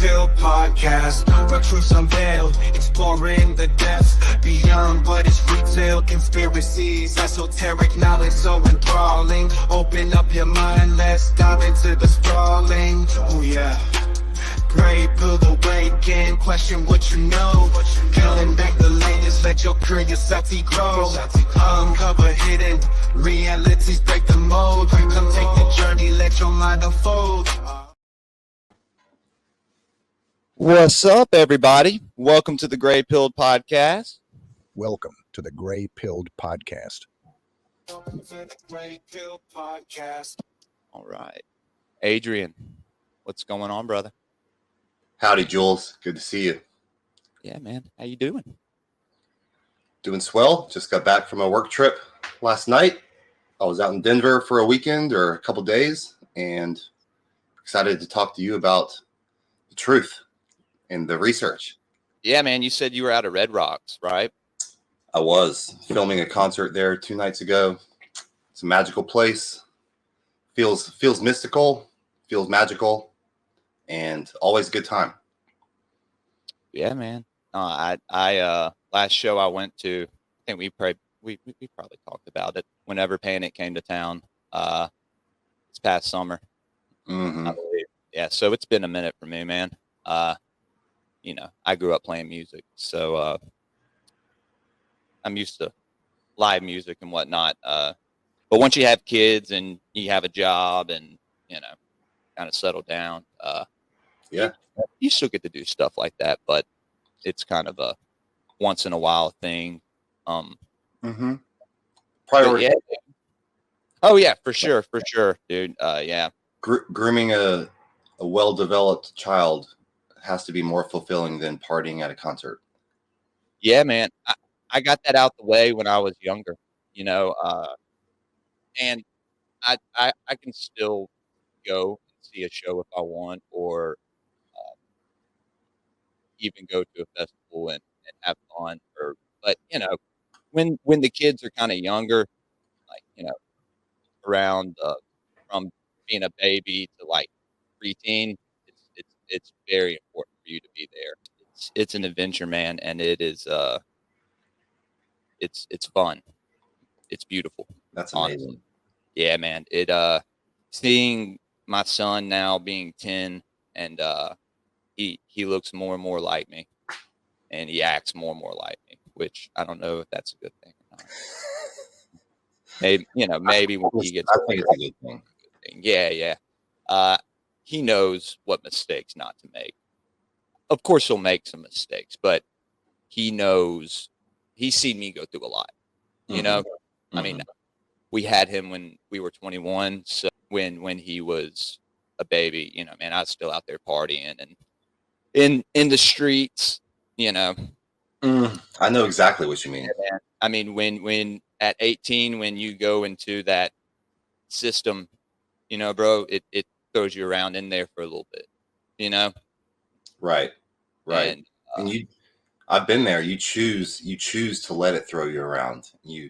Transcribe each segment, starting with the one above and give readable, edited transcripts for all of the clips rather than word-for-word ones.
Pill Podcast, where truth's unveiled, exploring the depths beyond what is retail. Conspiracies, esoteric knowledge so enthralling. Open up your mind, let's dive into the sprawling. Oh yeah. Grey pill awaken, question what you know. Peeling back the latest, let your curiosity grow. Uncover hidden realities, break the mold. Come take the journey, let your mind unfold. What's up, everybody? Welcome to the Grey Pilled Podcast. Welcome to the Grey Pilled Podcast. Welcome to the Grey Pill Podcast. All right. Adrian, what's going on, brother? Howdy, Jules. Good to see you. Yeah, man. How you doing? Doing swell. Just got back from a work trip last night. I was out in Denver for a weekend or a couple days and excited to talk to you about the truth and the research. Yeah, man. You said you were out of Red Rocks, right? I was filming a concert there 2 nights ago. It's a magical place. Feels mystical, feels magical, and always a good time. Yeah, man. I last show I went to, I think we probably talked about it whenever Panic came to town. This past summer, Mm-hmm. I believe. Yeah, so it's been a minute for me, man. You know, I grew up playing music, so I'm used to live music and whatnot. But once you have kids and you have a job and, you know, kind of settle down, you still get to do stuff like that, but it's kind of a once in a while thing. Priority. Yeah. Oh yeah, for sure, dude. Yeah. Grooming a well-developed child has to be more fulfilling than partying at a concert. Yeah, man. I got that out the way when I was younger, you know, and I can still go and see a show if I want, or even go to a festival and have fun. But you know, when the kids are kind of younger, like, you know, around from being a baby to like preteen, it's very important for you to be there. It's an adventure, man, and it is it's fun. It's beautiful. That's honestly. amazing. Yeah, man. It seeing my son now being 10, and he looks more and more like me, and he acts more and more like me, which I don't know if that's a good thing or not. Maybe, you know, maybe when he gets I think it's a good thing. Yeah. He knows what mistakes not to make. Of course, he'll make some mistakes, but he knows. He's seen me go through a lot. You know, I mean, we had him when we were 21. So when he was a baby, you know, man, I was still out there partying and in the streets. You know, I know exactly what you mean. Yeah, I mean, when at 18, when you go into that system, you know, bro, it throws you around in there for a little bit, you know? Right. And I've been there. You choose to let it throw you around. You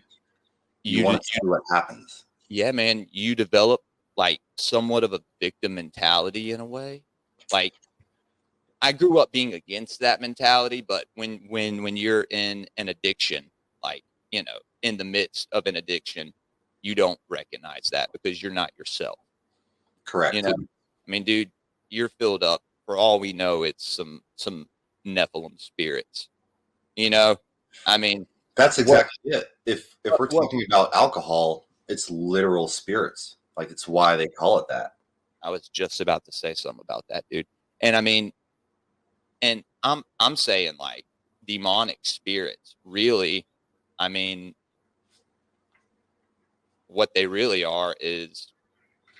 want to see what happens. Yeah, man, you develop like somewhat of a victim mentality in a way. Like, I grew up being against that mentality, but when you're in an addiction, like, you know, in the midst of an addiction, you don't recognize that because you're not yourself. Correct. You know, I mean, dude, you're filled up. For all we know, it's some nephilim spirits. You know, I mean, that's exactly it. If we're talking about alcohol, it's literal spirits. Like, it's why they call it that. I was just about to say something about that, dude. And I mean, and I'm saying like demonic spirits. Really, I mean, what they really are is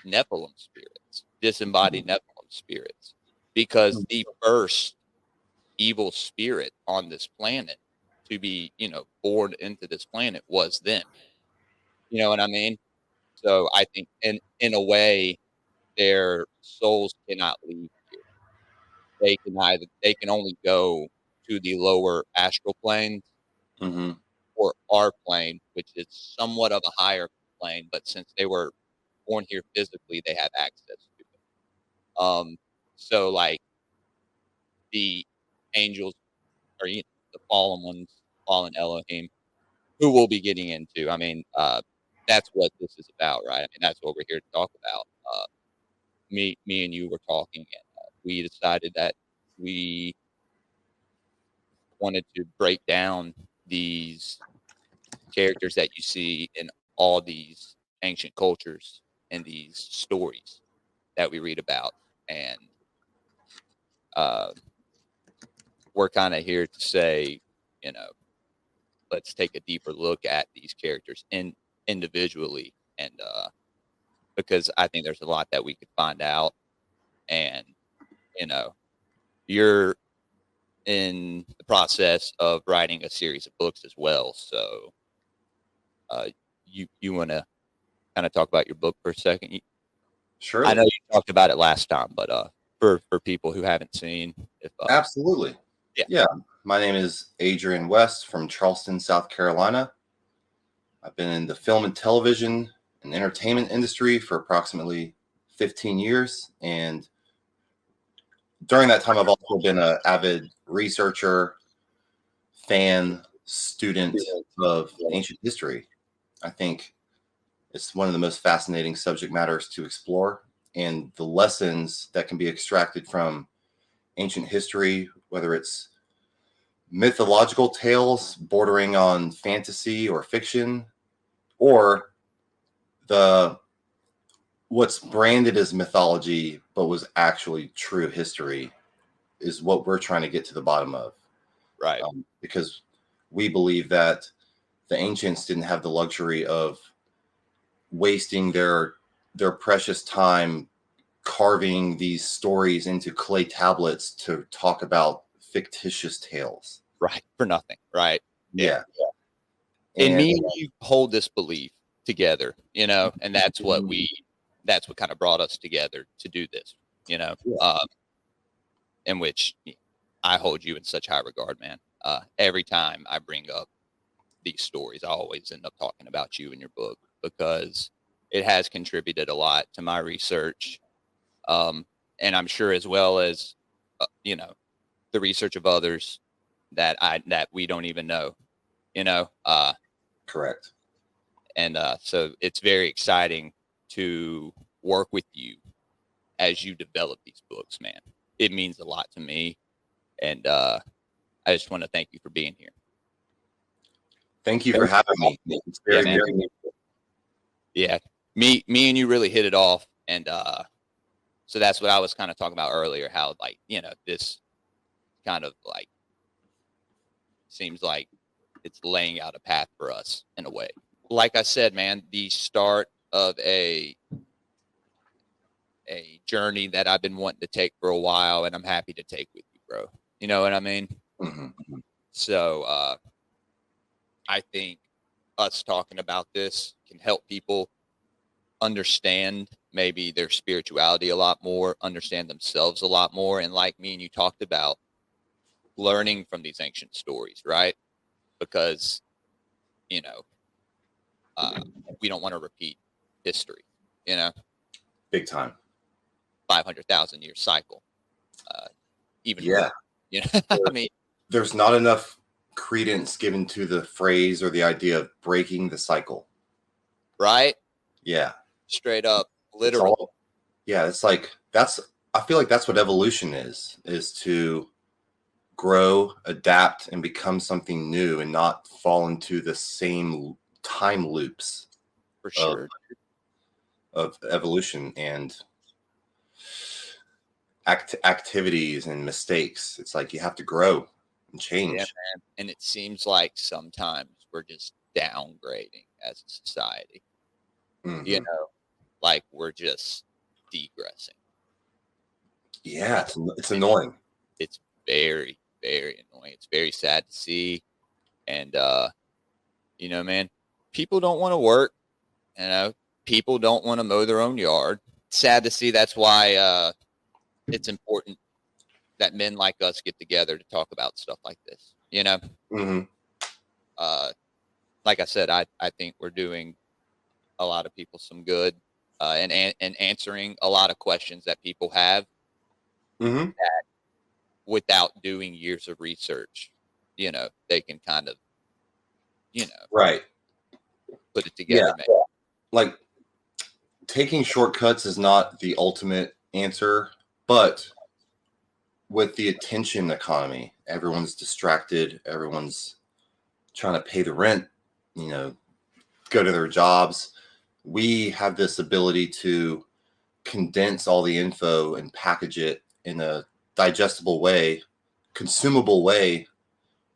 nephilim spirits, disembodied nephilim spirits, because the first evil spirit on this planet to be, you know, born into this planet was them. You know what I mean? So I think in a way, their souls cannot leave here. They can only go to the lower astral planes or our plane, which is somewhat of a higher plane, but since they were born here physically, they have access to it. So like the angels, or the fallen ones, fallen Elohim, who we'll be getting into. I mean, that's what this is about, right? I mean, that's what we're here to talk about. Me and you were talking, and we decided that we wanted to break down these characters that you see in all these ancient cultures and these stories that we read about. And we're kind of here to say, let's take a deeper look at these characters individually. And because I think there's a lot that we could find out. And, you're in the process of writing a series of books as well. So you want to kind of talk about your book for a second? Sure. I know you talked about it last time, but for people who haven't seen, Absolutely. Yeah. My name is Adrian West from Charleston, South Carolina. I've been in the film and television and entertainment industry for approximately 15 years. And during that time, I've also been an avid researcher, fan, student of ancient history. I think it's one of the most fascinating subject matters to explore, and the lessons that can be extracted from ancient history, whether it's mythological tales bordering on fantasy or fiction, or what's branded as mythology but was actually true history, is what we're trying to get to the bottom of. Right. Because we believe that the ancients didn't have the luxury of wasting their precious time carving these stories into clay tablets to talk about fictitious tales. Right. For nothing. Right. Yeah. And me and you hold this belief together, and that's what kind of brought us together to do this, in which I hold you in such high regard, man. Every time I bring up these stories, I always end up talking about you in your book, because it has contributed a lot to my research. And I'm sure, as well as, the research of others that we don't even know, Correct. And so it's very exciting to work with you as you develop these books, man. It means a lot to me. And I just want to thank you for being here. Thank you for having me. It's very, very Yeah. Me and you really hit it off. And so that's what I was kind of talking about earlier, how, like, this kind of, like, seems like it's laying out a path for us in a way. Like I said, man, the start of a journey that I've been wanting to take for a while, and I'm happy to take with you, bro. You know what I mean? Mm-hmm. So I think us talking about this can help people understand maybe their spirituality a lot more, understand themselves a lot more, and, like me and you talked about, learning from these ancient stories, right? Because we don't want to repeat history, big time. 500,000 year cycle. Even yeah, more, I mean, there's not enough credence given to the phrase or the idea of breaking the cycle. Right? Yeah. Straight up, literally. It's like I feel like that's what evolution is to grow, adapt, and become something new, and not fall into the same time loops For sure. of evolution and activities and mistakes. It's like you have to grow and change. Yeah, man. And it seems like sometimes we're just downgrading as a society. Mm-hmm. Like we're just degressing. Yeah, it's annoying. It's very, very annoying. It's very sad to see. And man, people don't want to work. People don't want to mow their own yard. It's sad to see. That's why it's important that men like us get together to talk about stuff like this. Mm-hmm. Like I said, I think we're doing a lot of people some good, and answering a lot of questions that people have, Mm-hmm. without doing years of research, they can kind of, Right. put it together. Yeah. Maybe. Like, taking shortcuts is not the ultimate answer, but with the attention economy, everyone's distracted. Everyone's trying to pay the rent, go to their jobs. We have this ability to condense all the info and package it in a digestible way, consumable way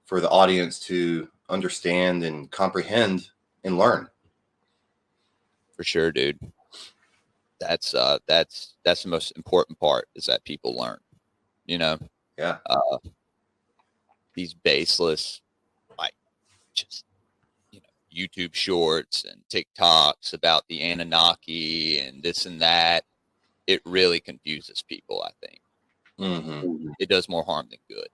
for the audience to understand and comprehend and learn. For sure, dude. That's the most important part, is that people learn, Yeah. These baseless, like, just, YouTube shorts and TikToks about the Anunakki and this and that. It really confuses people, I think. Mm-hmm. It does more harm than good.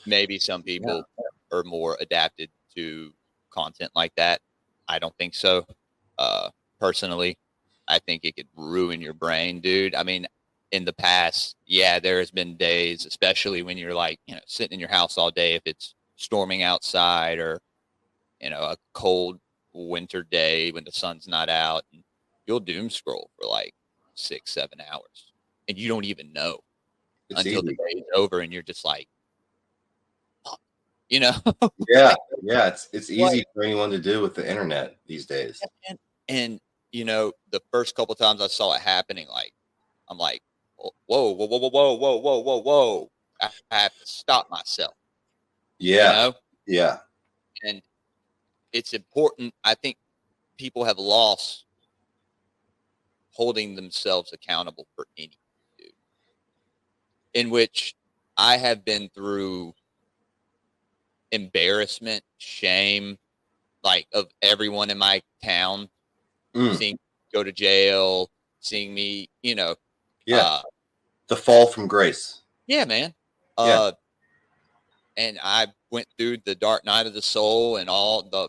Maybe some people are more adapted to content like that. I don't think so. Personally, I think it could ruin your brain, dude. I mean, in the past, there has been days, especially when you're like, sitting in your house all day, if it's storming outside, or, a cold winter day when the sun's not out, and you'll doom scroll for like 6-7 hours, and you don't even know until the day is over, and you're just like, Yeah. It's easy for anyone to do with the internet these days. And the first couple times I saw it happening, like, I'm like, whoa. I have to stop myself. Yeah. And it's important. I think people have lost holding themselves accountable for anything, dude. In which I have been through embarrassment, shame, like, of everyone in my town, seeing me go to jail, seeing me, the fall from grace. Yeah, man. And I went through the dark night of the soul and all the,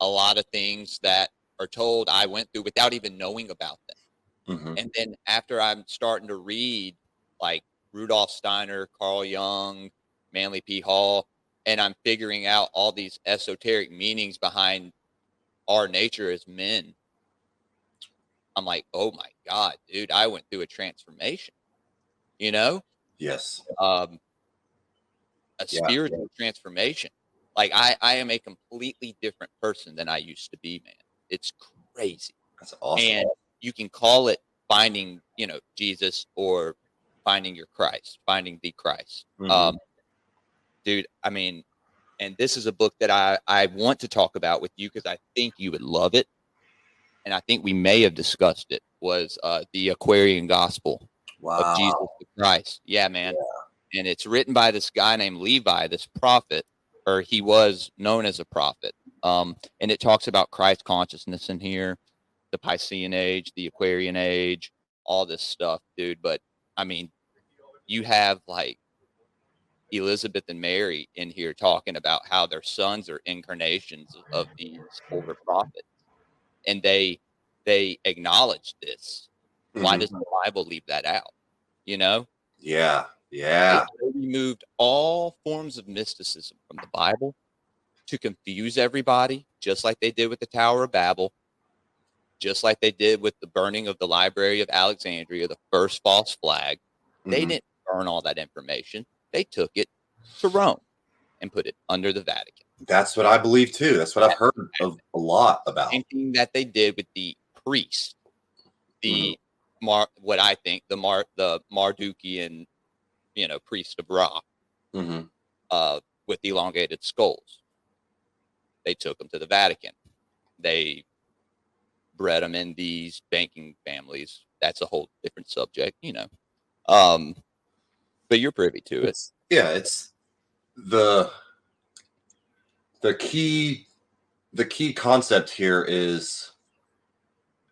a lot of things that are told I went through without even knowing about them. Mm-hmm. And then after I'm starting to read, like, Rudolf Steiner, Carl Jung, Manly P. Hall, and I'm figuring out all these esoteric meanings behind our nature as men, I'm like, oh my God, dude, I went through a transformation, Yes. a spiritual transformation. Like, I am a completely different person than I used to be, man. It's crazy. That's awesome. And you can call it finding, Jesus, or finding your Christ, finding the Christ. Mm-hmm. Dude, I mean, and this is a book that I want to talk about with you, because I think you would love it. And I think we may have discussed it, was the Aquarian Gospel of Jesus Christ. Yeah, man. Yeah. And it's written by this guy named Levi, this prophet, or he was known as a prophet. And it talks about Christ consciousness in here, the Piscean age, the Aquarian age, all this stuff, dude. But I mean, you have like Elizabeth and Mary in here talking about how their sons are incarnations of these older prophets, and they acknowledge this. Mm-hmm. Why doesn't the Bible leave that out? Yeah. They removed all forms of mysticism from the Bible to confuse everybody, just like they did with the Tower of Babel, just like they did with the burning of the Library of Alexandria, the first false flag. Mm-hmm. They didn't burn all that information. They took it to Rome and put it under the Vatican. That's what I believe too. That's what I've heard of a lot about. Same thing that they did with the priest, the what I think the Mardukian, priest of Ra, with elongated skulls. They took them to the Vatican. They bred them in these banking families. That's a whole different subject, but you're privy to it. It's the key concept here is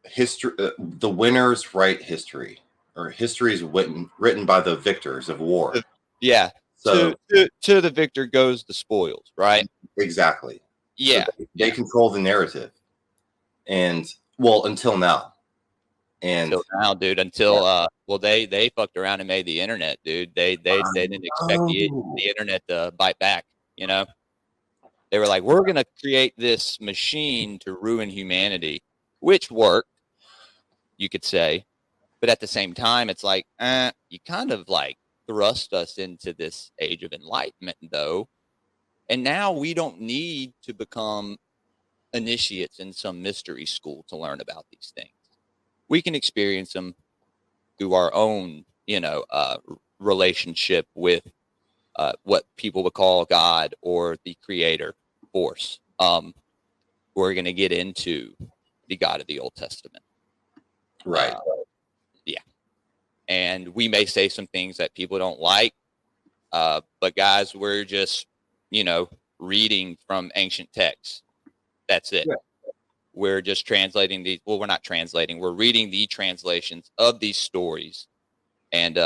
history. The winners write history, or history is written by the victors of war. Yeah. So to the victor goes the spoils, right? Exactly. Yeah. So they control the narrative, and well, until now. And until now, dude. Until well, they fucked around and made the internet, dude. They didn't expect the internet to bite back. You know, they were like, we're gonna create this machine to ruin humanity, which worked, you could say, but at the same time, it's like, you kind of like thrust us into this age of enlightenment, though, and now we don't need to become initiates in some mystery school to learn about these things. We can experience them through our own, relationship with what people would call God or the creator force. We're going to get into the God of the Old Testament. right. Yeah. And we may say some things that people don't like. But guys, we're just, reading from ancient texts. That's it. Yeah. We're just translating these. Well, we're not translating. We're reading the translations of these stories and,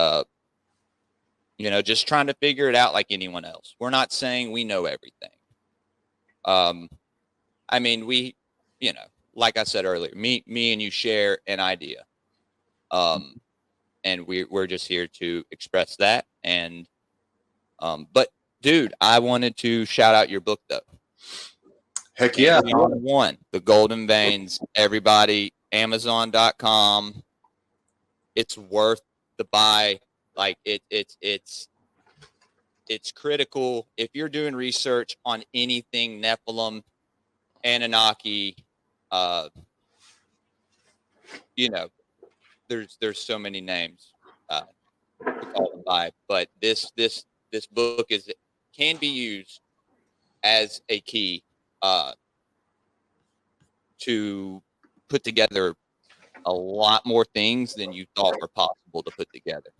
just trying to figure it out like anyone else. We're not saying we know everything. I mean, we, like I said earlier, me and you share an idea. And we're just here to express that. And, but dude, I wanted to shout out your book though. Heck yeah. One, The Golden Veins, everybody, Amazon.com. It's worth the buy. Like it's critical. If you're doing research on anything Nephilim, Anunakki, there's so many names to call them by, but this book can be used as a key to put together a lot more things than you thought were possible to put together.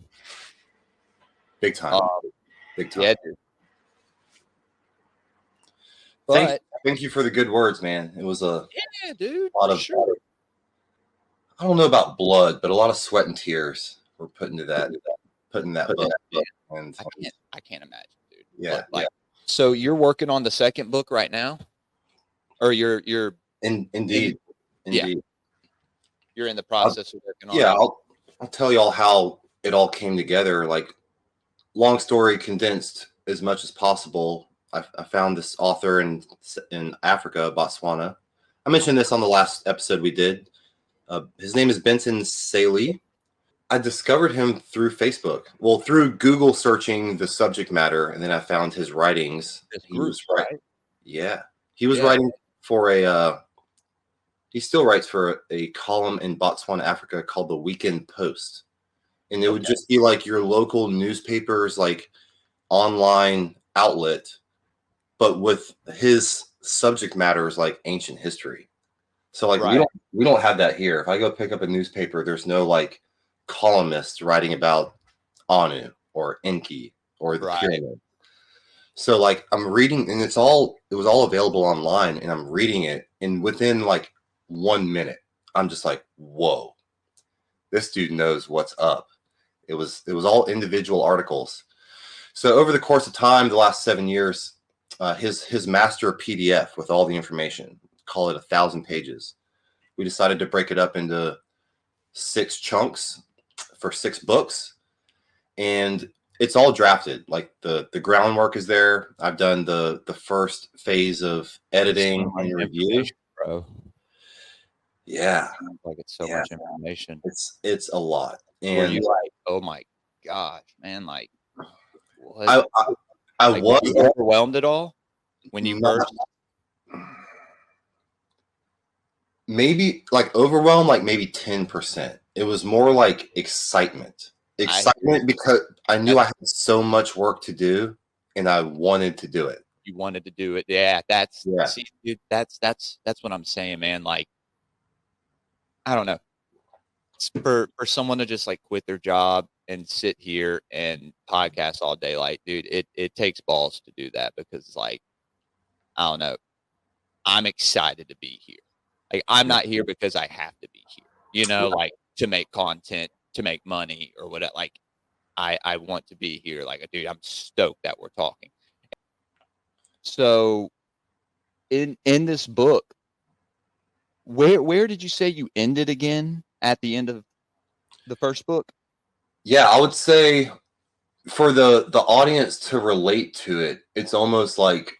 Big time. Big time. Yeah, dude. But Thank you for the good words, man. It was a dude, lot of I don't know about blood, but a lot of sweat and tears were put into that book. And I can't imagine, dude. Yeah, but, so you're working on the second book right now, or you're indeed. You're in the process of working on. Yeah, I'll tell y'all how it all came together. Like, long story condensed as much as possible. I found this author in Africa, Botswana. I mentioned this on the last episode we did. His name is Benson Saley. I discovered him through Facebook. Well, through Google searching the subject matter, and then I found his writings. He was writing. Yeah, he was writing for he still writes for a column in Botswana, Africa called the Weekend Post. And it would just be like your local newspaper's like online outlet, but with his subject matter is like ancient history. So like we don't have that here. If I go pick up a newspaper, there's no like columnists writing about Anu or Enki or the pyramid. So like I'm reading, and it was all available online, and I'm reading it, and within like 1 minute, I'm just like, whoa, this dude knows what's up. It was all individual articles. So over the course of time, the last 7 years, his master PDF with all the information, call it 1,000 pages. We decided to break it up into 6 chunks for 6 books, and it's all drafted. Like the groundwork is there. I've done the first phase of editing and review, bro. Yeah, like it's so much information. It's a lot. And were you like, oh my gosh, man, like what? I like, was were you overwhelmed at all when you first? Maybe like overwhelmed, like maybe 10%. It was more like excitement because I knew I had so much work to do, and I wanted to do it. You wanted to do it. Yeah, see, dude, that's what I'm saying, man. Like, I don't know. For someone to just like quit their job and sit here and podcast all day, like, dude, it takes balls to do that, because like, I don't know, I'm excited to be here. Like, I'm not here because I have to be here, like to make content, to make money or whatever. Like, I want to be here. Like, dude, I'm stoked that we're talking. So in this book, where did you say you ended again at the end of the first book? Yeah, I would say for the audience to relate to it, it's almost like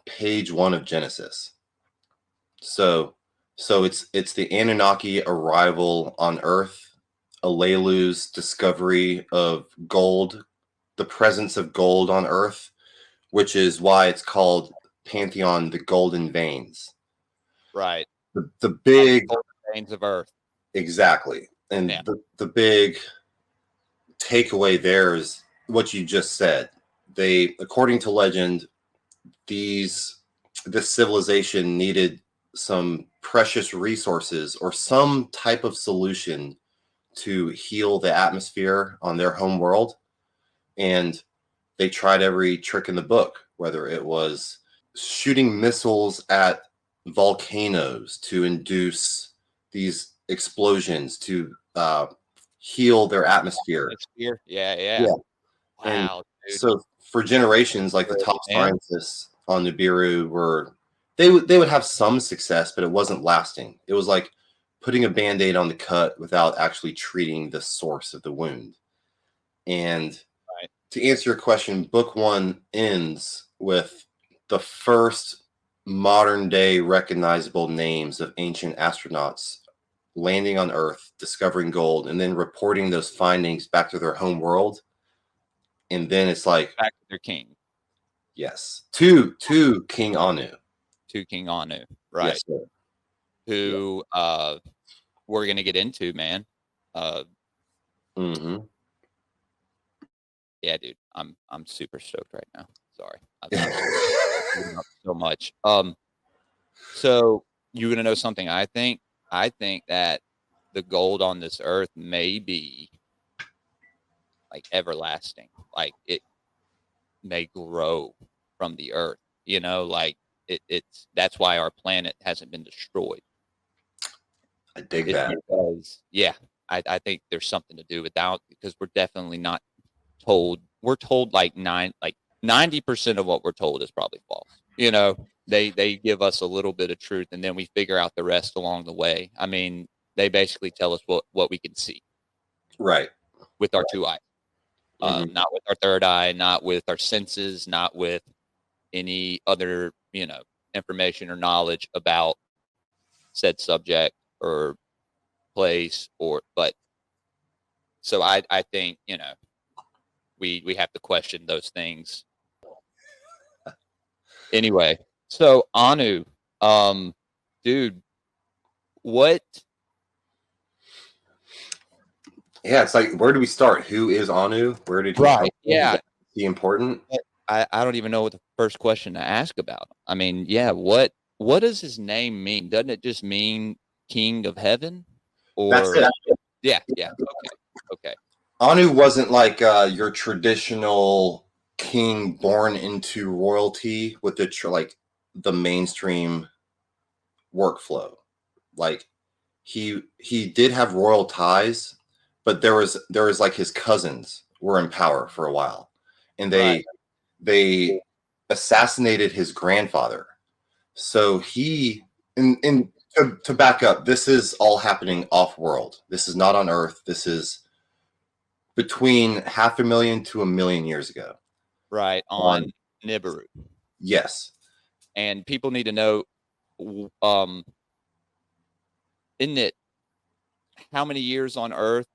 page 1 of Genesis. So it's the Anunnaki arrival on Earth, Alelu's discovery of gold, the presence of gold on Earth, which is why it's called Pantheon, the Golden Veins. Right. The big Golden veins of Earth. Exactly. And Yeah. the big takeaway there is what you just said. They, according to legend, this civilization needed some precious resources or some type of solution to heal the atmosphere on their home world. And they tried every trick in the book, whether it was shooting missiles at volcanoes to induce these explosions to heal their atmosphere. Yeah. Wow. Dude. So for generations, like the top Man. scientists on Nibiru they would have some success, but it wasn't lasting. It was like putting a Band-Aid on the cut without actually treating the source of the wound. And to answer your question, book 1 ends with the first modern day recognizable names of ancient astronauts landing on Earth, discovering gold, and then reporting those findings back to their home world. And then it's like back to their king. Yes. To King Anu. To King Anu, right? Yes, sir. Who we're gonna get into, man. Mm-hmm. Yeah, dude. I'm super stoked right now. Sorry. So much. So you gonna know something? I think that the gold on this earth may be like everlasting. Like it may grow from the earth. You know, like it's that's why our planet hasn't been destroyed. I dig that. Because, yeah, I think there's something to do with that, because we're definitely not told. We're told like 90% of what we're told is probably false. You know, they give us a little bit of truth, and then we figure out the rest along the way. I mean, they basically tell us what we can see, right, with our 2 eyes, Mm-hmm. not with our 3rd eye, not with our senses, not with any other, you know, information or knowledge about said subject or place, but so I think, you know, we have to question those things. Anyway, so Anu, dude, what? Yeah, it's like, where do we start? Who is Anu? Where did he come from? Yeah. Is he important? I don't even know what the first question to ask about. I mean, yeah, what does his name mean? Doesn't it just mean King of Heaven? Or That's it. Yeah. Okay. Anu wasn't like your traditional king born into royalty with the mainstream workflow. Like he did have royal ties, but there was like his cousins were in power for a while, and they assassinated his grandfather. So he and to back up, this is all happening off world. This is not on Earth. This is between 500,000 to 1,000,000 years ago. Right, on Nibiru. Yes. And people need to know, isn't it how many years on Earth?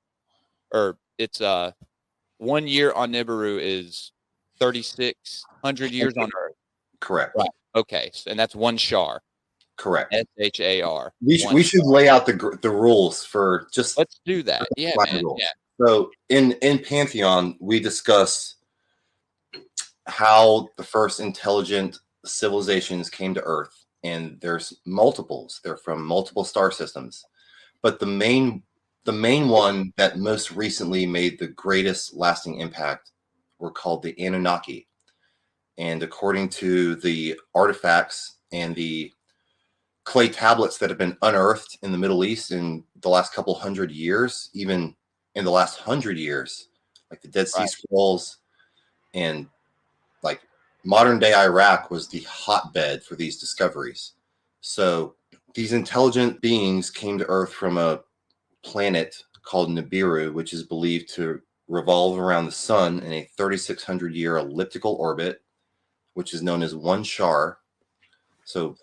Or it's 1 year on Nibiru is 3,600 years on Earth. Correct. Right. Okay. So, and that's 1 shar. Correct. SHAR. We should lay out the rules for just. Let's do that. Yeah, man. Rules. Yeah. So in Pantheon, we discuss how the first intelligent civilizations came to Earth, and there's multiples. They're from multiple star systems, but the main one that most recently made the greatest lasting impact were called the Anunakki. And according to the artifacts and the clay tablets that have been unearthed in the Middle East in the last couple hundred years, even in the last 100 years, like the Dead Sea Scrolls, and like modern day Iraq was the hotbed for these discoveries. So these intelligent beings came to Earth from a planet called Nibiru, which is believed to revolve around the sun in a 3,600-year elliptical orbit, which is known as one shar. So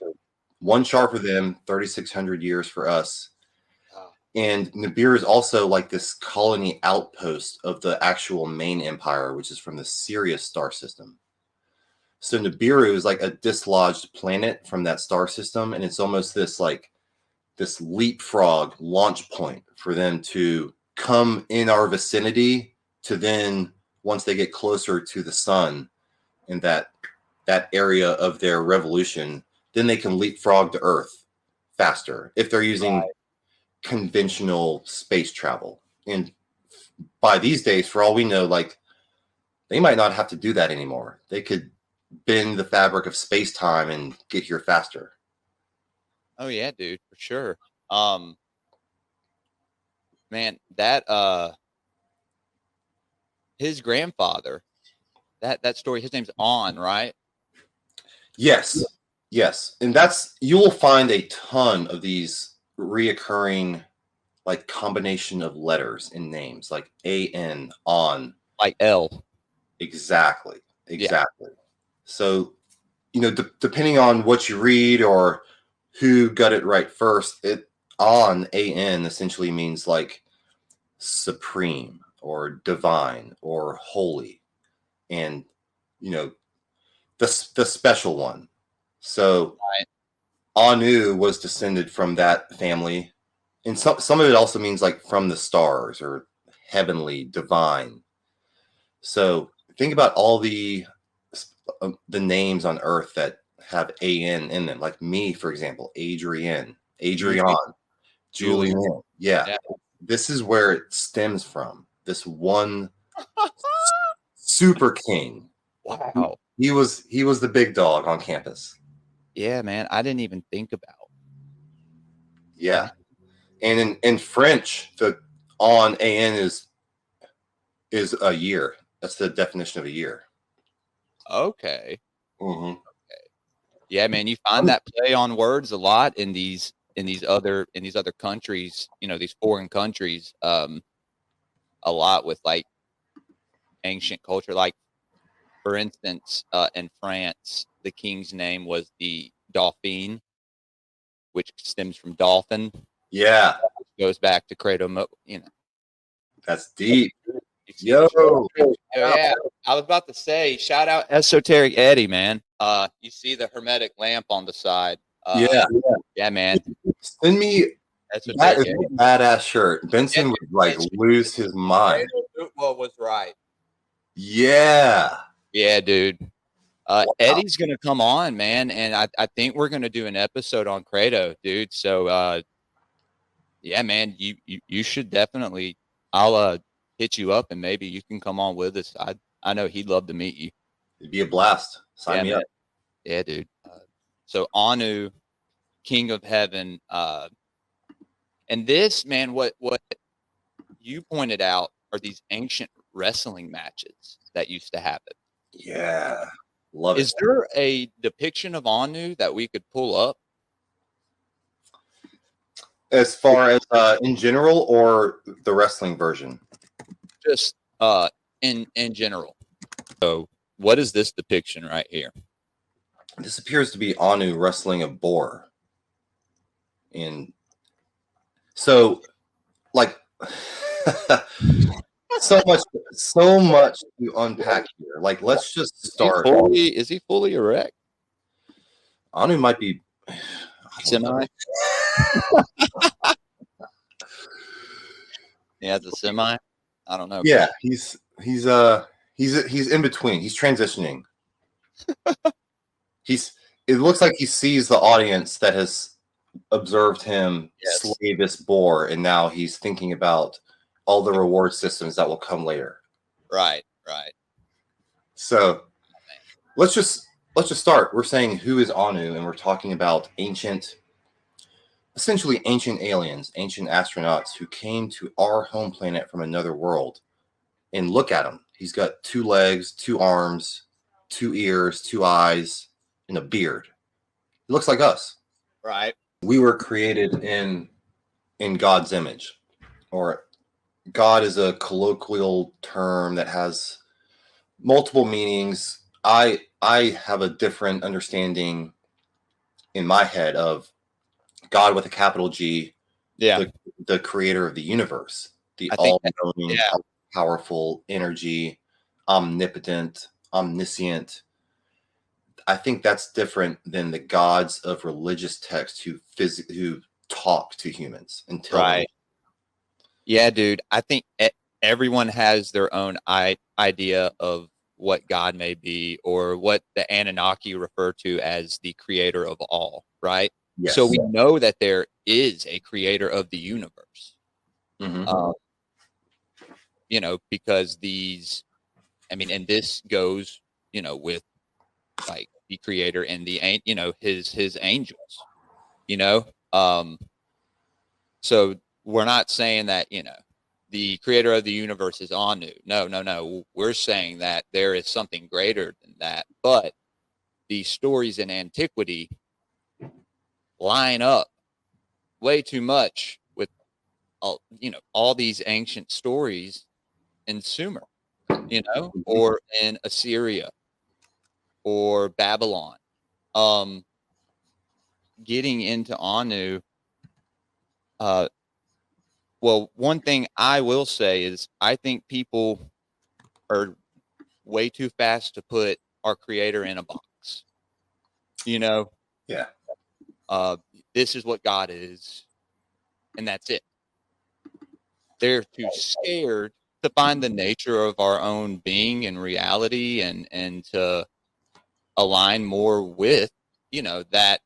one shar for them, 3,600 years for us. And Nibiru is also like this colony outpost of the actual main empire, which is from the Sirius star system. So Nibiru is like a dislodged planet from that star system, and it's almost this like this leapfrog launch point for them to come in our vicinity to then, once they get closer to the sun in that area of their revolution, then they can leapfrog to Earth faster if they're using conventional space travel. And by these days, for all we know, like they might not have to do that anymore. They could bend the fabric of space-time and get here faster. Oh yeah, dude, for sure. Man, that his grandfather, that story, his name's On, right? Yes. And you will find a ton of these reoccurring like combination of letters in names, like A-N, On. Like L. Exactly. Yeah. So, depending on what you read or who got it right first, On, A-N, essentially means like supreme or divine or holy, and the special one. So Anu was descended from that family, and some of it also means like from the stars or heavenly, divine. So think about all the names on Earth that have A-N in them, like me, for example, Adrian, Julian. Yeah. This is where it stems from. This one super king. Wow. He was the big dog on campus. Yeah, man. I didn't even think about. Yeah. And in French, the On, A-N is a year. That's the definition of a year. Okay. Mm-hmm. Okay. Yeah, man. You find that play on words a lot in these other countries, these foreign countries, a lot with like ancient culture. Like, for instance, in France, the king's name was the Dauphin, which stems from dolphin. Yeah. Goes back to Credo, That's deep. Yo, yeah. I was about to say, shout out Esoteric Eddie, man. You see the hermetic lamp on the side. Yeah, man. Send me. That is a badass shirt. Benson would like lose his mind. Was right. Yeah. Yeah, dude. Eddie's gonna come on, man, and I think we're gonna do an episode on Credo, dude. So yeah, man, you should definitely. I'll hit you up and maybe you can come on with us. I know he'd love to meet you. It'd be a blast. Sign me up. Yeah, dude. So Anu, King of Heaven, and this, man, what you pointed out are these ancient wrestling matches that used to happen. Yeah, love it. Is there a depiction of Anu that we could pull up? As far as in general, or the wrestling version? Just in general. So what is this depiction right here? This appears to be Anu wrestling a boar. And so like so much to unpack here. Like, let's just start. Is he fully erect? Anu might be semi. Yeah, it's a semi. I don't know. Yeah, he's in between. He's transitioning. It looks like he sees the audience that has observed him slay this boar, and now he's thinking about all the reward systems that will come later. Right. So let's just start. We're saying who is Anu, and we're talking about essentially ancient aliens, ancient astronauts who came to our home planet from another world. And look at him. He's got 2 legs, 2 arms, 2 ears, 2 eyes, and a beard. He looks like us. Right. We were created in God's image. or God is a colloquial term that has multiple meanings. I have a different understanding in my head of God with a capital G, Yeah. the creator of the universe, the I think all-knowing, yeah. powerful energy, omnipotent, omniscient. I think that's different than the gods of religious texts who talk to humans and tell them. Right. Yeah, dude. I think everyone has their own idea of what God may be, or what the Anunnaki refer to as the creator of all, right? Yes. So we know that there is a creator of the universe. Mhm. You know, because and this goes, with like the creator and his angels, you know. So we're not saying that, the creator of the universe is Anu. No. We're saying that there is something greater than that. But the stories in antiquity line up way too much with all these ancient stories in Sumer, or in Assyria or Babylon. Getting into Anu, well, one thing I will say is I think people are way too fast to put our creator in a box. Yeah. This is what God is, and that's it. They're too scared to find the nature of our own being and reality, and to align more with, that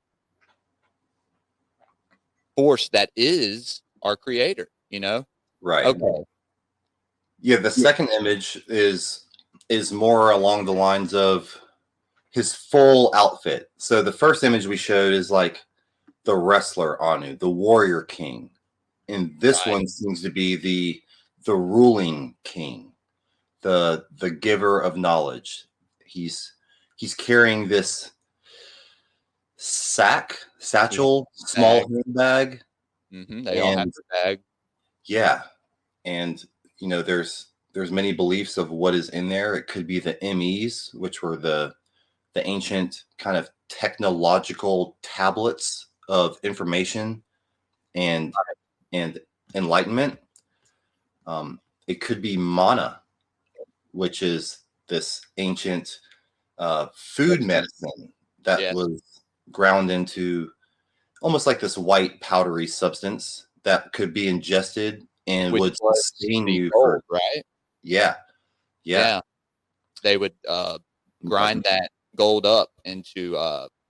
force that is our creator, Right. Okay. Yeah, the second image is more along the lines of his full outfit. So the first image we showed is like the wrestler Anu, the warrior king. And this Right. one seems to be the ruling king, the giver of knowledge. He's carrying this satchel, small Bag. handbag. They all have their bag. Yeah. And there's many beliefs of what is in there. It could be the MEs, which were the ancient kind of technological tablets of information and enlightenment. It could be mana, which is this ancient food medicine that was ground into almost like this white powdery substance that could be ingested and would sustain you gold, right? Yeah. They would grind that gold up into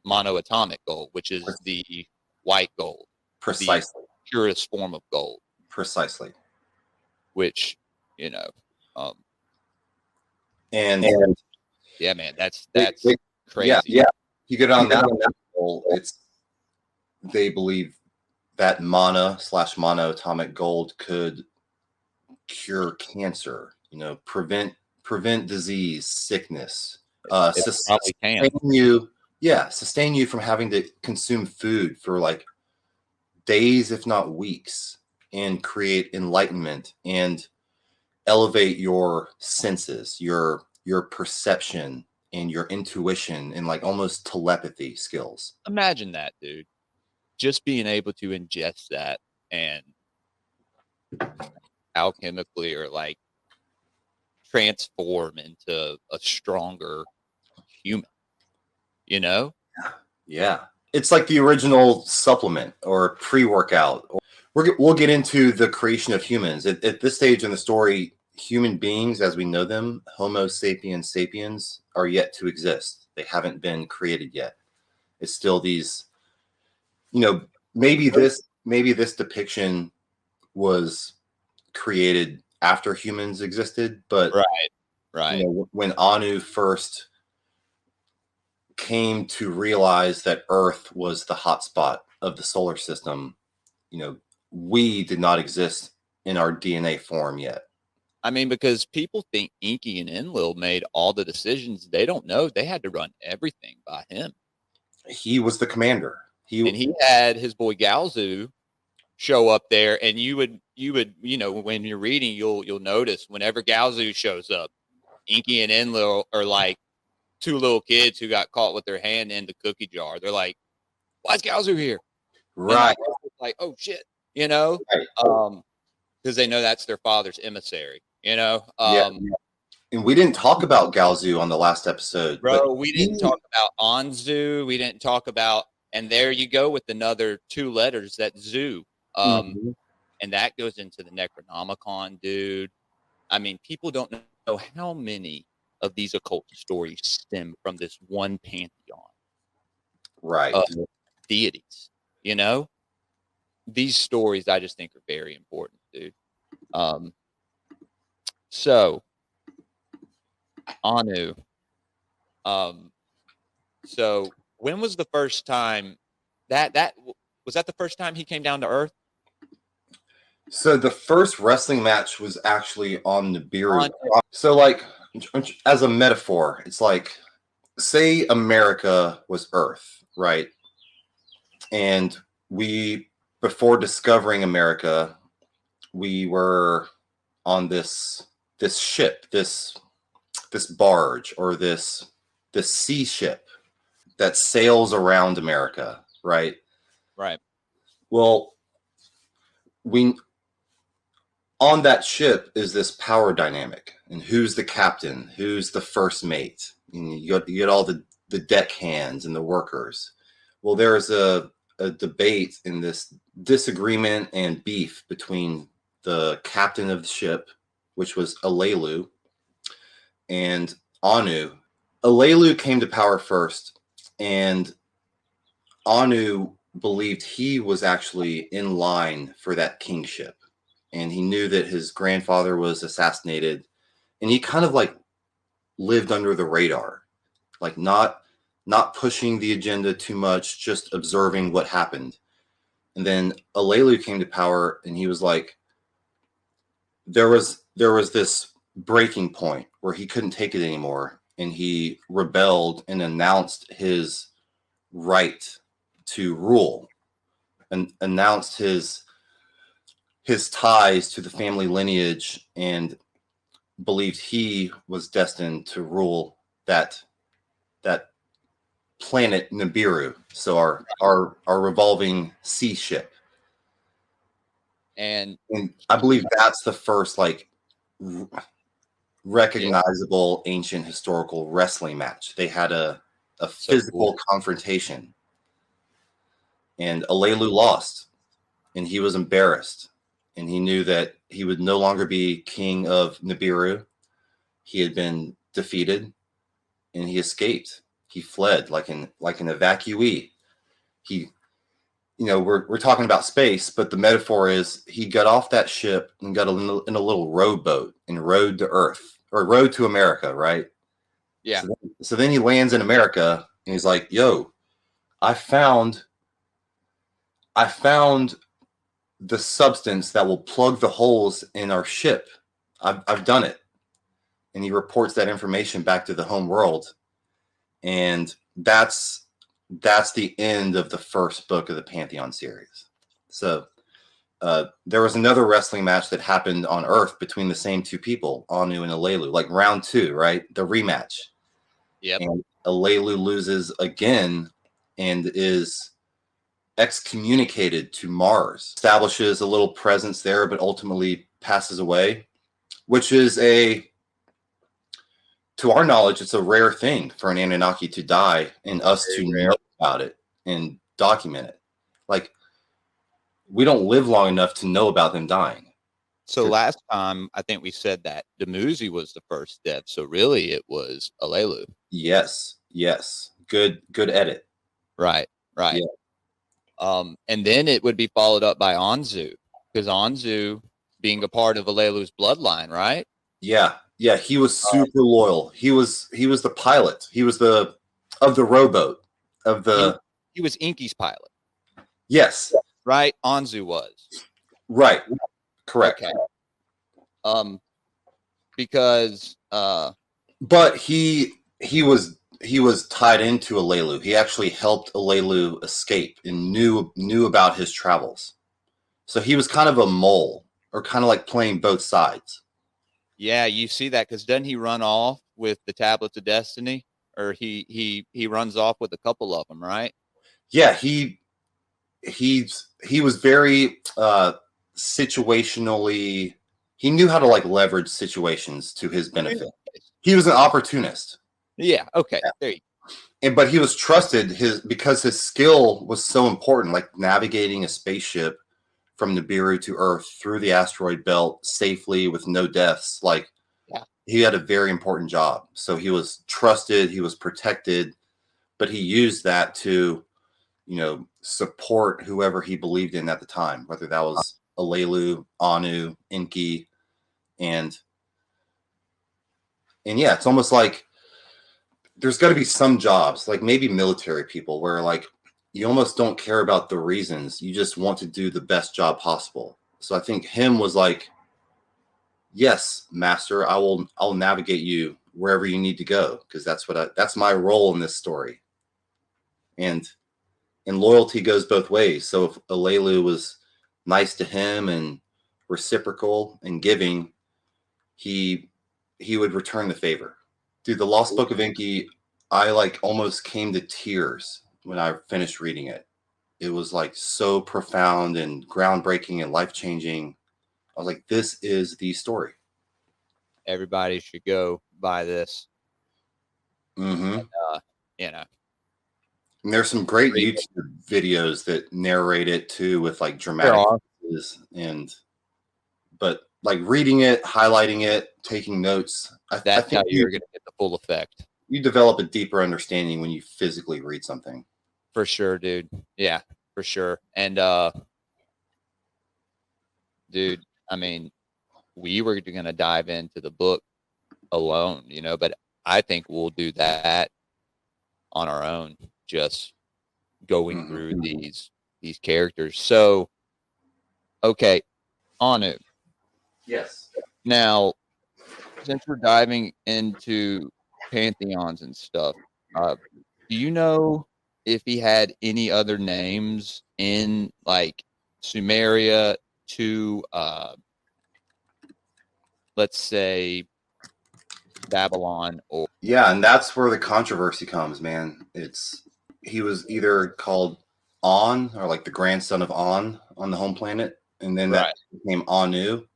monoatomic gold, which is the white gold, precisely, the purest form of gold. Precisely. Which, and yeah, man, that's crazy. Yeah. You get on that level, they believe that mana / monoatomic gold could cure cancer, prevent disease, sickness, sustain you from having to consume food for like days, if not weeks, and create enlightenment and elevate your senses, your perception and your intuition and like almost telepathy skills. Imagine that, dude. Just being able to ingest that and alchemically or like transform into a stronger human, Yeah. It's like the original supplement or pre-workout. We'll get into the creation of humans. At this stage in the story, human beings as we know them, Homo sapiens sapiens, are yet to exist. They haven't been created yet. It's still these, maybe this depiction was created after humans existed, but right. When Anu first came to realize that Earth was the hotspot of the solar system, we did not exist in our DNA form yet. I mean, because people think Enki and Enlil made all the decisions. They don't know they had to run everything by him. He was the commander. And he had his boy Galzu show up there, and you would, when you're reading, you'll notice whenever Galzu shows up, Inky and Enlil are like two little kids who got caught with their hand in the cookie jar. They're like, "Why is Galzu here?" Right. Like, oh shit, Right. because they know that's their father's emissary. Yeah. And we didn't talk about Galzu on the last episode, Bro, we didn't talk about Anzu. We didn't talk about, and there you go with another two letters, that Zu. And that goes into the Necronomicon, dude. I mean, people don't know how many of these occult stories stem from this one pantheon. Right. Of deities, These stories I just think are very important, dude. So Anu. So when was the first time that was that the first time he came down to Earth? So the first wrestling match was actually on Nibiru. So like, as a metaphor, it's like, say America was Earth, right? And before discovering America, we were on this ship, this barge, or this sea ship that sails around America, right? Right. Well, on that ship is this power dynamic, and who's the captain, who's the first mate, and you get all the deckhands and the workers. Well, there's a debate in this disagreement and beef between the captain of the ship, which was Alelu, and Anu. Alelu came to power first, and Anu believed he was actually in line for that kingship. And he knew that his grandfather was assassinated, and he kind of like lived under the radar, like not pushing the agenda too much, just observing what happened. And then Alelu came to power, and he was like, there was this breaking point where he couldn't take it anymore, and he rebelled and announced his right to rule, and announced his ties to the family lineage, and believed he was destined to rule that planet Nibiru, so our revolving sea ship. And I believe that's the first like recognizable ancient historical wrestling match. They had a physical confrontation, and Alelu lost, and he was embarrassed. And he knew that he would no longer be king of Nibiru. He had been defeated, and he escaped. He fled like an evacuee. We're talking about space, but the metaphor is he got off that ship and got in a little rowboat and rowed to Earth, or rowed to America, right? Yeah. So then he lands in America, and he's like, "Yo, I found the substance that will plug the holes in our ship. I've done it." And he reports that information back to the home world. And that's the end of the first book of the Pantheon series. So there was another wrestling match that happened on Earth between the same two people, Anu and Alelu, like round 2, right? The rematch. Yep. And Alelu loses again and is excommunicated to Mars, establishes a little presence there, but ultimately passes away, which is to our knowledge, it's a rare thing for an Anunnaki to die and us to know about it and document it. Like, we don't live long enough to know about them dying. So last time, I think we said that Dumuzi was the first death. So really, it was Alelu. Yes. Good edit. Right. Yeah. And then it would be followed up by Anzu, because Anzu being a part of Alelu's bloodline, right? Yeah. He was super loyal. He was the pilot. He was of the rowboat of the. He was Inky's pilot. Yes. Right. Anzu was. Right. Correct. Okay. Because. But he was tied into Alelu. He actually helped Alelu escape and knew about his travels. So he was kind of a mole, or kind of like playing both sides. Yeah, you see that because doesn't he run off with the tablets of destiny, or he runs off with a couple of them, right? Yeah, he was very situationally. He knew how to like leverage situations to his benefit. He was an opportunist. Yeah. Okay. Yeah. There you go. But he was trusted because his skill was so important, like navigating a spaceship from Nibiru to Earth through the asteroid belt safely with no deaths. Like, Yeah. he had a very important job. So he was trusted, he was protected, but he used that to, support whoever he believed in at the time, whether that was Alelu, Anu, Enki, and yeah, it's almost like there's got to be some jobs, like maybe military people, where like you almost don't care about the reasons. You just want to do the best job possible. So I think him was like, yes, master, I'll navigate you wherever you need to go, because that's my role in this story. And loyalty goes both ways. So if Alelu was nice to him and reciprocal and giving, he would return the favor. Dude, the Lost Book of Enki, I like almost came to tears when I finished reading it. It was like so profound and groundbreaking and life-changing. I was like, this is the story. Everybody should go buy this. Mm-hmm. And, and there's some great YouTube videos that narrate it too, with like dramatic voices, but like reading it, highlighting it, taking notes. That's how you're going to get the full effect. You develop a deeper understanding when you physically read something. For sure, dude. Yeah, for sure. And dude, I mean, we were going to dive into the book alone, but I think we'll do that on our own, just going through these characters. So, okay, Anu. Yes. Now, since we're diving into pantheons and stuff, do you know if he had any other names in like Sumeria to, let's say, Babylon? Or yeah, and that's where the controversy comes, man. He was either called On, or like the grandson of On on the home planet, and then that became Anu.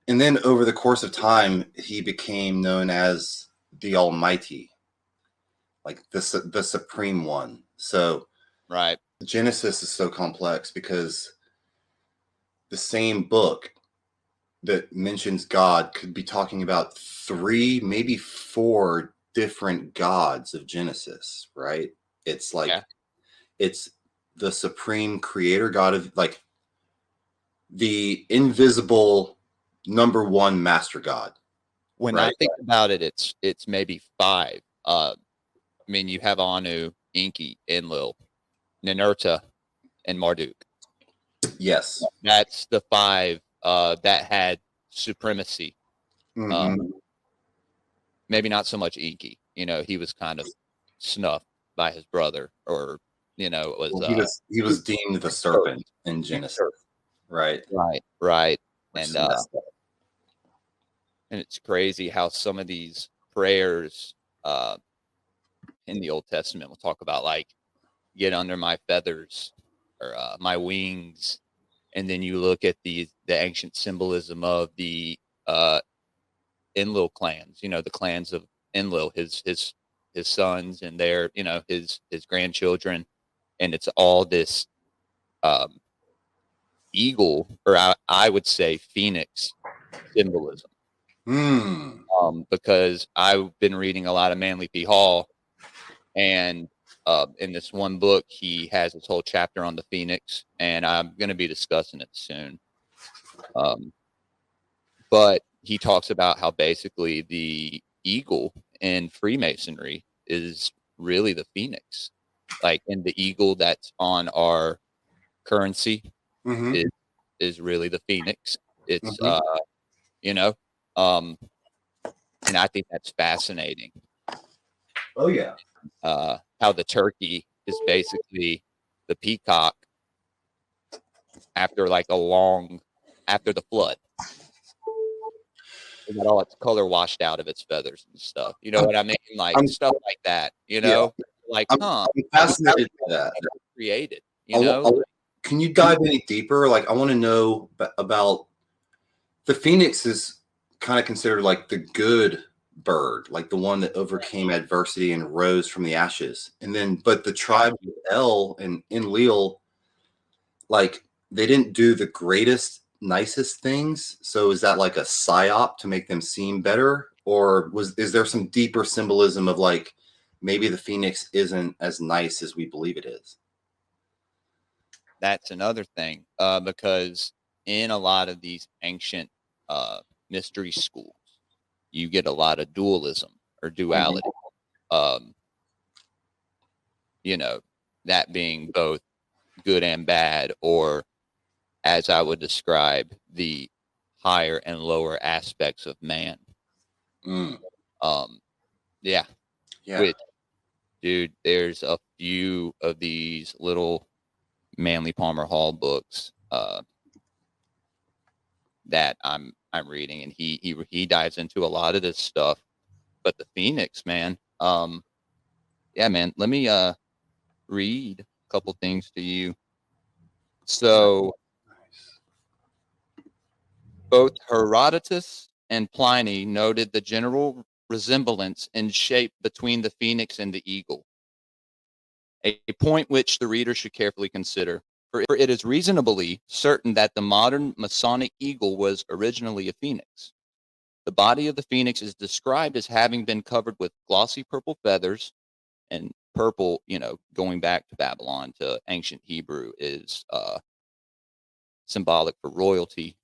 And then over the course of time, he became known as the Almighty, like the Supreme One. So Genesis is so complex because the same book that mentions God could be talking about 3, maybe 4 different gods of Genesis, right? It's like, it's the supreme creator God of, like, the invisible number 1 master God. When I think about it, it's maybe 5. I mean, you have Anu, Enki, Enlil, Ninurta, and Marduk. Yes. That's the 5 that had supremacy. Maybe not so much Enki. He was kind of snuffed by his brother, or he was deemed the serpent in Genesis. Right. And it's crazy how some of these prayers in the Old Testament will talk about, like, get under my feathers, or my wings. And then you look at the ancient symbolism of the Enlil clans, the clans of Enlil, his sons, and their, his grandchildren. And it's all this eagle, or I would say phoenix symbolism. Because I've been reading a lot of Manly P. Hall, and in this one book, he has this whole chapter on the phoenix, and I'm going to be discussing it soon. But he talks about how basically the eagle in Freemasonry is really the phoenix, like, and the eagle that's on our currency is really the phoenix. It's and I think that's fascinating. Oh yeah. How the turkey is basically the peacock, after after the flood. It got all its color washed out of its feathers and stuff. You know what I mean? Like stuff like that, you know? Like, I'm fascinated by that. Created, you know? Can you dive any deeper? Like, I want to know about the phoenix is kind of considered like the good bird, like the one that overcame adversity and rose from the ashes. And then, but the tribe of El and Enlil, like they didn't do the greatest, nicest things. So is that like a psyop to make them seem better? Or is there some deeper symbolism of like maybe the phoenix isn't as nice as we believe it is? That's another thing, because in a lot of these ancient mystery schools, you get a lot of dualism or duality. You know, that being both good and bad, or as I would describe, the higher and lower aspects of man. Yeah. Which, dude, there's a few of these little Manly Palmer Hall books that I'm reading, and he dives into a lot of this stuff. But the Phoenix, man, yeah, man, let me read a couple things to you. So both Herodotus and Pliny noted the general resemblance in shape between the phoenix and the eagle, a point which the reader should carefully consider, for it is reasonably certain that the modern Masonic eagle was originally a phoenix. The body of the phoenix is described as having been covered with glossy purple feathers, and purple, you know, going back to Babylon, to ancient Hebrew, is symbolic for royalty.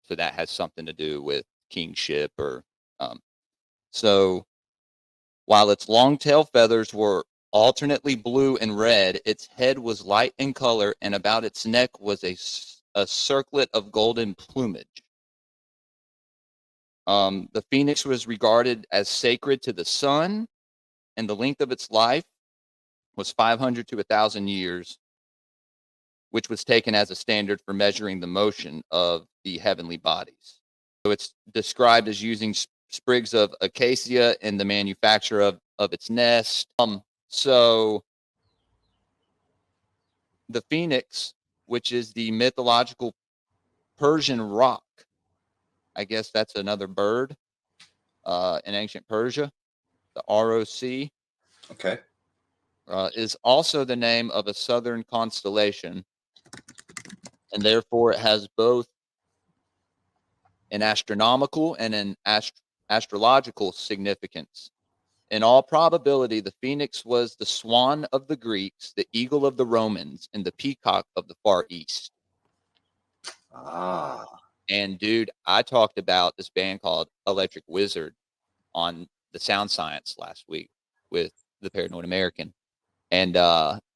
So that has something to do with kingship, or so while its long tail feathers were alternately blue and red, its head was light in color, and about its neck was a circlet of golden plumage. The phoenix was regarded as sacred to the sun, and the length of its life was 500 to 1,000 years, which was taken as a standard for measuring the motion of the heavenly bodies. So it's described as using sprigs of acacia in the manufacture of its nest. So the phoenix, which is the mythological Persian roc, I guess that's another bird in ancient Persia, the ROC. Okay. Is also the name of a southern constellation, and therefore it has both an astronomical and an astrological significance. In all probability, the phoenix was the swan of the Greeks, the eagle of the Romans, and the peacock of the Far East. And dude, I talked about this band called Electric Wizard on the Sound Science last week with the Paranoid American. And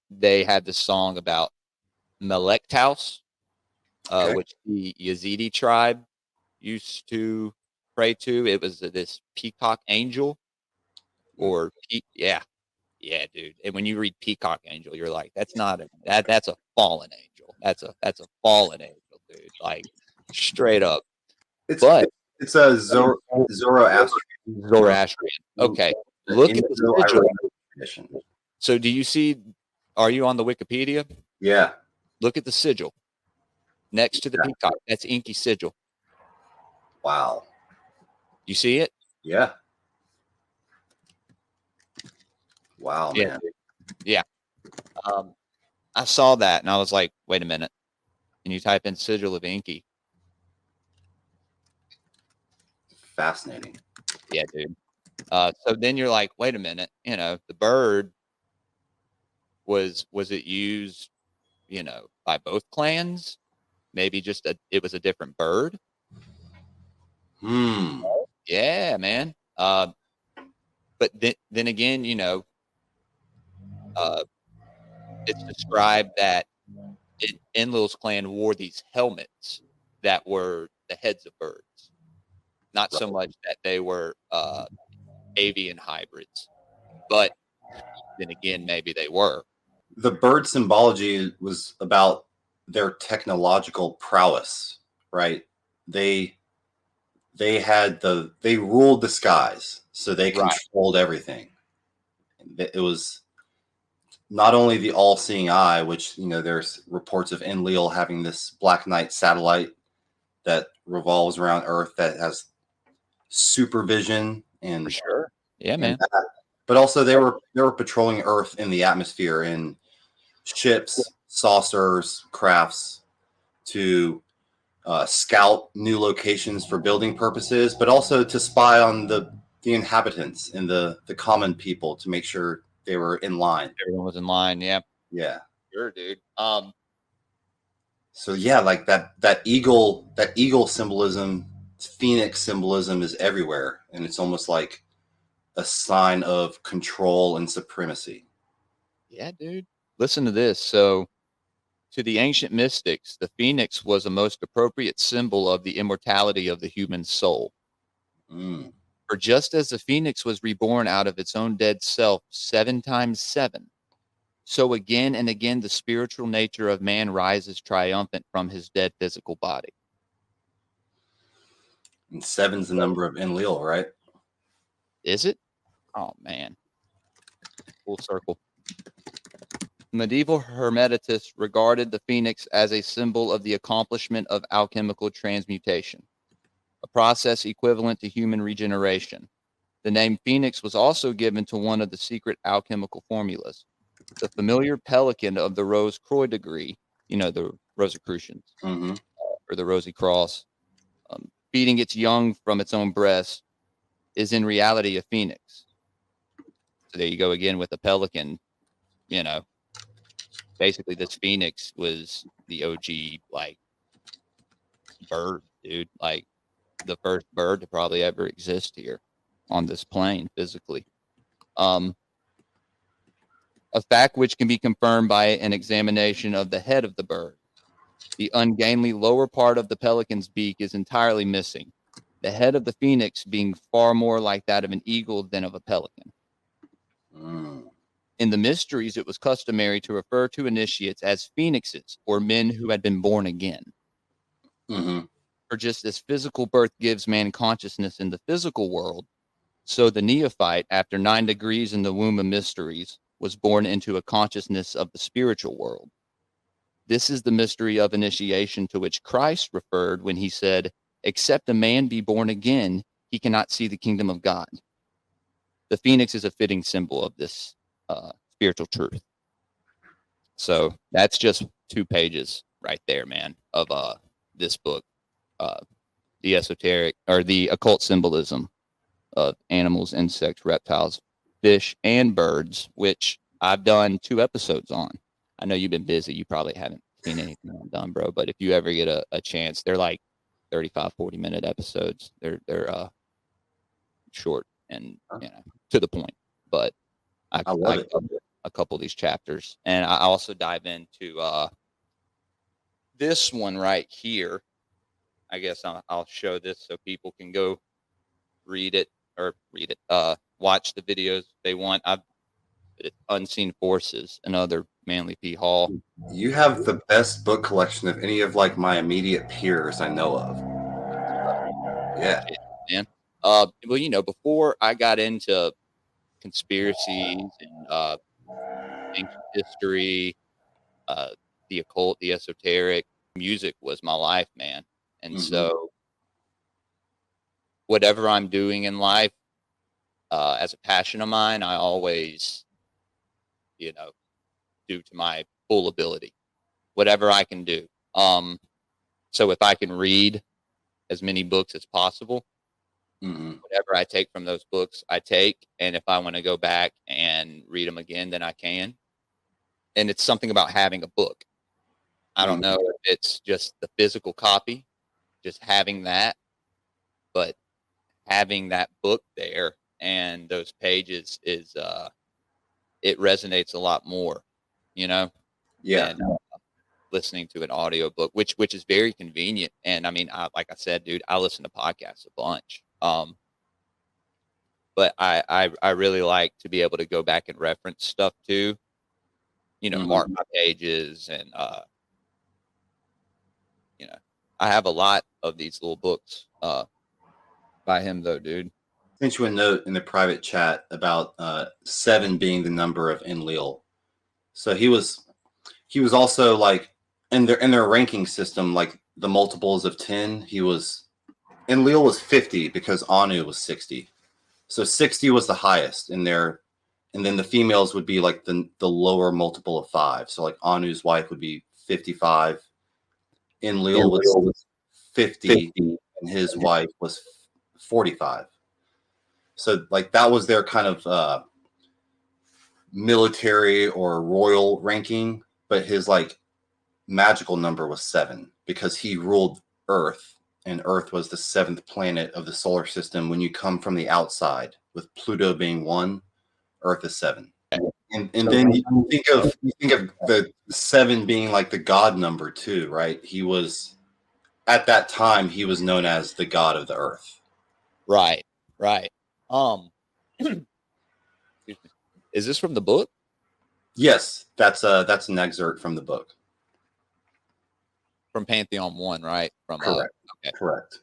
they had this song about Melektaus, which the Yazidi tribe used to pray to. It was this peacock angel, or yeah, dude. And when you read peacock angel, you're like, that's not that's a fallen angel. That's a fallen angel, dude. Like straight up. It's a Zoroastrian. Okay, look at the sigil. So do you see? Are you on the Wikipedia? Yeah. Look at the sigil next to the peacock. That's Inky sigil. Wow. You see it? Yeah. Wow, yeah, man. Yeah. I saw that and I was like, wait a minute. Can you type in sigil of Inky? Fascinating. Yeah, dude. So then you're like, wait a minute, you know, the bird was it used, you know, by both clans? Maybe just it was a different bird. Yeah, man. But then again, you know, it's described that Enlil's clan wore these helmets that were the heads of birds, not so much that they were avian hybrids, but then again, maybe they were. The bird symbology was about their technological prowess, right? They ruled the skies, so they Right. controlled everything. It was not only the all-seeing eye, which, you know, there's reports of Enlil having this Black Knight satellite that revolves around Earth that has supervision and For sure. Yeah, and man. that, but also they were patrolling Earth in the atmosphere in ships, saucers, crafts to scout new locations for building purposes, but also to spy on the inhabitants and the common people to make sure they were in line. Everyone was in line. Yeah. Yeah. Sure, dude. So yeah, like that eagle symbolism, phoenix symbolism is everywhere, and it's almost like a sign of control and supremacy. Yeah, dude. Listen to this. So, to the ancient mystics, the phoenix was a most appropriate symbol of the immortality of the human soul. Mm. For just as the phoenix was reborn out of its own dead self 7 times 7, so again and again the spiritual nature of man rises triumphant from his dead physical body. And 7's the number of Enlil, right? Is it? Oh, man. Full circle. Medieval Hermetists regarded the phoenix as a symbol of the accomplishment of alchemical transmutation, a process equivalent to human regeneration. The name phoenix was also given to one of the secret alchemical formulas. The familiar pelican of the Rose Croix degree, you know, the Rosicrucians, Mm-hmm. or the Rosy Cross, feeding its young from its own breast, is in reality a phoenix. So there you go again with the pelican, you know. Basically, this phoenix was the OG, like, bird, dude. Like, the first bird to probably ever exist here on this plane physically. A fact which can be confirmed by an examination of the head of the bird. The ungainly lower part of the pelican's beak is entirely missing, the head of the phoenix being far more like that of an eagle than of a pelican. Mm. In the mysteries, it was customary to refer to initiates as phoenixes, or men who had been born again. Mm-hmm. For just as physical birth gives man consciousness in the physical world, so the neophyte, after 9 degrees in the womb of mysteries, was born into a consciousness of the spiritual world. This is the mystery of initiation to which Christ referred when he said, "Except a man be born again, he cannot see the kingdom of God." The phoenix is a fitting symbol of this spiritual truth. So that's just 2 pages right there, man, of this book, the esoteric or the occult symbolism of animals, insects, reptiles, fish, and birds, which I've done 2 episodes on. I know you've been busy. You probably haven't seen anything I've done, bro. But if you ever get a chance, they're like 35, 40-minute episodes. They're short and, you know, to the point. But I love it. cover a couple of these chapters. And I also dive into this one right here. I guess I'll show this so people can go read it, watch the videos they want. I've Unseen Forces, another Manly P. Hall. You have the best book collection of any of like my immediate peers I know of. Yeah. Man. Well, you know, before I got into conspiracies and ancient history, the occult, the esoteric, music was my life, man. And so whatever I'm doing in life, as a passion of mine, I always, you know, do to my full ability, whatever I can do. So if I can read as many books as possible, whatever I take from those books, I take. And if I want to go back and read them again, then I can. And it's something about having a book. I don't know if it's just the physical copy, just having that, but having that book there and those pages is, it resonates a lot more, you know, Yeah. than listening to an audio book, which is very convenient. And I mean, like I said, dude, I listen to podcasts a bunch. But I really like to be able to go back and reference stuff too, you know, mark my pages and you know, I have a lot of these little books by him though, dude. Sent you a note in the private chat about 7 being the number of Enlil. So he was also like in their ranking system, like the multiples of 10. Enlil was 50 because Anu was 60. So 60 was the highest in there, and then the females would be like the lower multiple of 5. So like Anu's wife would be 55. Enlil was 50, and his wife was 45. So like that was their kind of military or royal ranking, but his like magical number was 7 because he ruled Earth, and Earth was the 7th planet of the solar system. When you come from the outside, with Pluto being 1, Earth is 7. And then you think of the 7 being like the god number too, right? He was, at that time, he was known as the god of the earth. Right. Excuse me. Is this from the book? Yes, that's an excerpt from the book. From Pantheon 1, right? From Correct. Okay. Correct.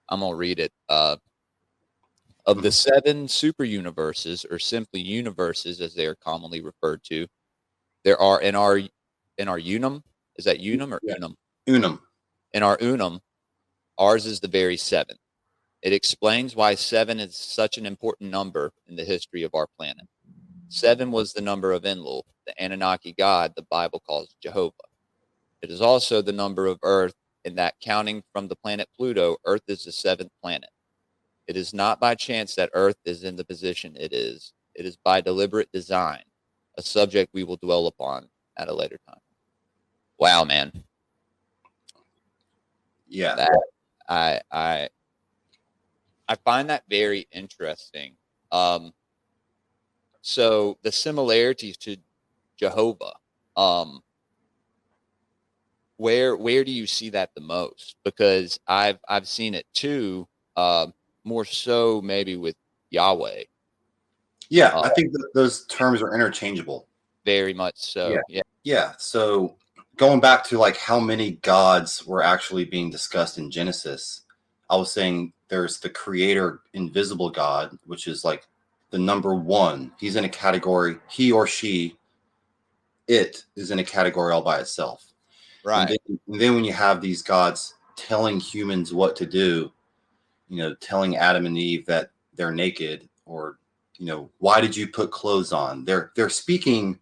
I'm gonna read it. Of the 7 super universes, or simply universes as they are commonly referred to, there are in our unum. Is that unum or unum? Unum. In our unum, ours is the very 7th. It explains why 7 is such an important number in the history of our planet. 7 was the number of Enlil, the Anunnaki god the Bible calls Jehovah. It is also the number of Earth, in that counting from the planet Pluto, Earth is the 7th planet. It is not by chance that Earth is in the position it is. It is by deliberate design, a subject we will dwell upon at a later time. Wow, man. Yeah. That, I find that very interesting. So the similarities to Jehovah, where do you see that the most? Because I've seen it too, more so maybe with Yahweh. Yeah, I think those terms are interchangeable. Very much so. Yeah. So going back to like how many gods were actually being discussed in Genesis, I was saying there's the creator invisible God, which is like the number 1. He's in a category, he or she, it is in a category all by itself. Right. And then when you have these gods telling humans what to do, telling Adam and Eve that they're naked, or, why did you put clothes on? They're speaking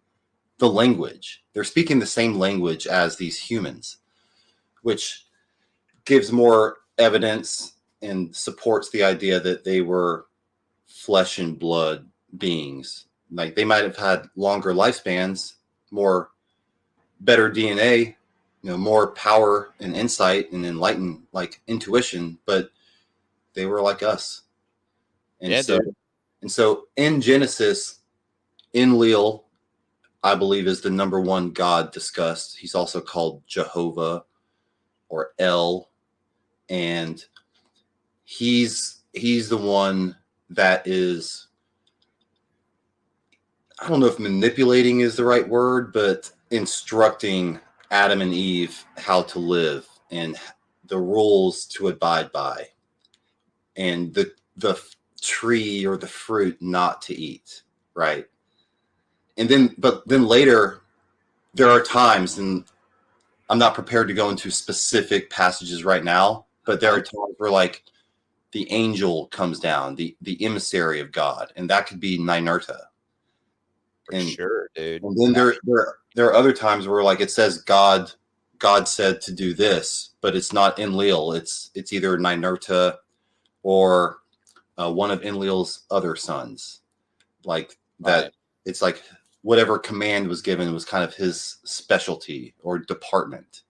the language. They're speaking the same language as these humans, which gives more evidence and supports the idea that they were flesh and blood beings. Like they might have had longer lifespans, better DNA, more power and insight and enlightened like intuition, but they were like us. And so in Genesis, Enlil, I believe, is the number 1 god discussed. He's also called Jehovah or El, and he's the one that is, I don't know if manipulating is the right word, but instructing Adam and Eve how to live and the rules to abide by, and the tree or the fruit not to eat, right? And then later there are times, and I'm not prepared to go into specific passages right now, but there are times where like the angel comes down, the emissary of God, and that could be Ninurta. For sure, dude. And then there are other times where like it says God said to do this, but it's not Enlil. It's either Ninurta or one of Enlil's other sons. Like that, right. It's like whatever command was given was kind of his specialty or department.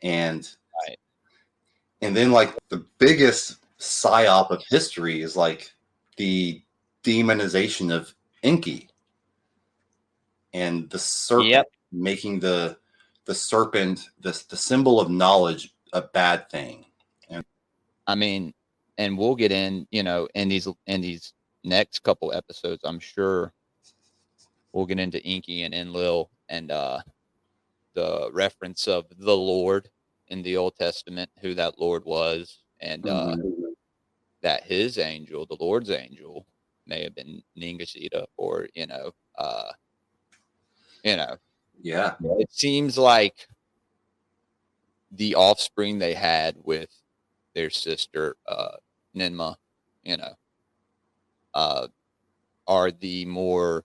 And right. And then like the biggest psyop of history is like the demonization of Enki. And the serpent, making the serpent, the symbol of knowledge, a bad thing. And I mean, and we'll get in, in these next couple episodes, I'm sure we'll get into Enki and Enlil and the reference of the Lord in the Old Testament who that Lord was, and that his angel, the Lord's angel, may have been Ningishita, or Yeah. it seems like the offspring they had with their sister Ninma, are the more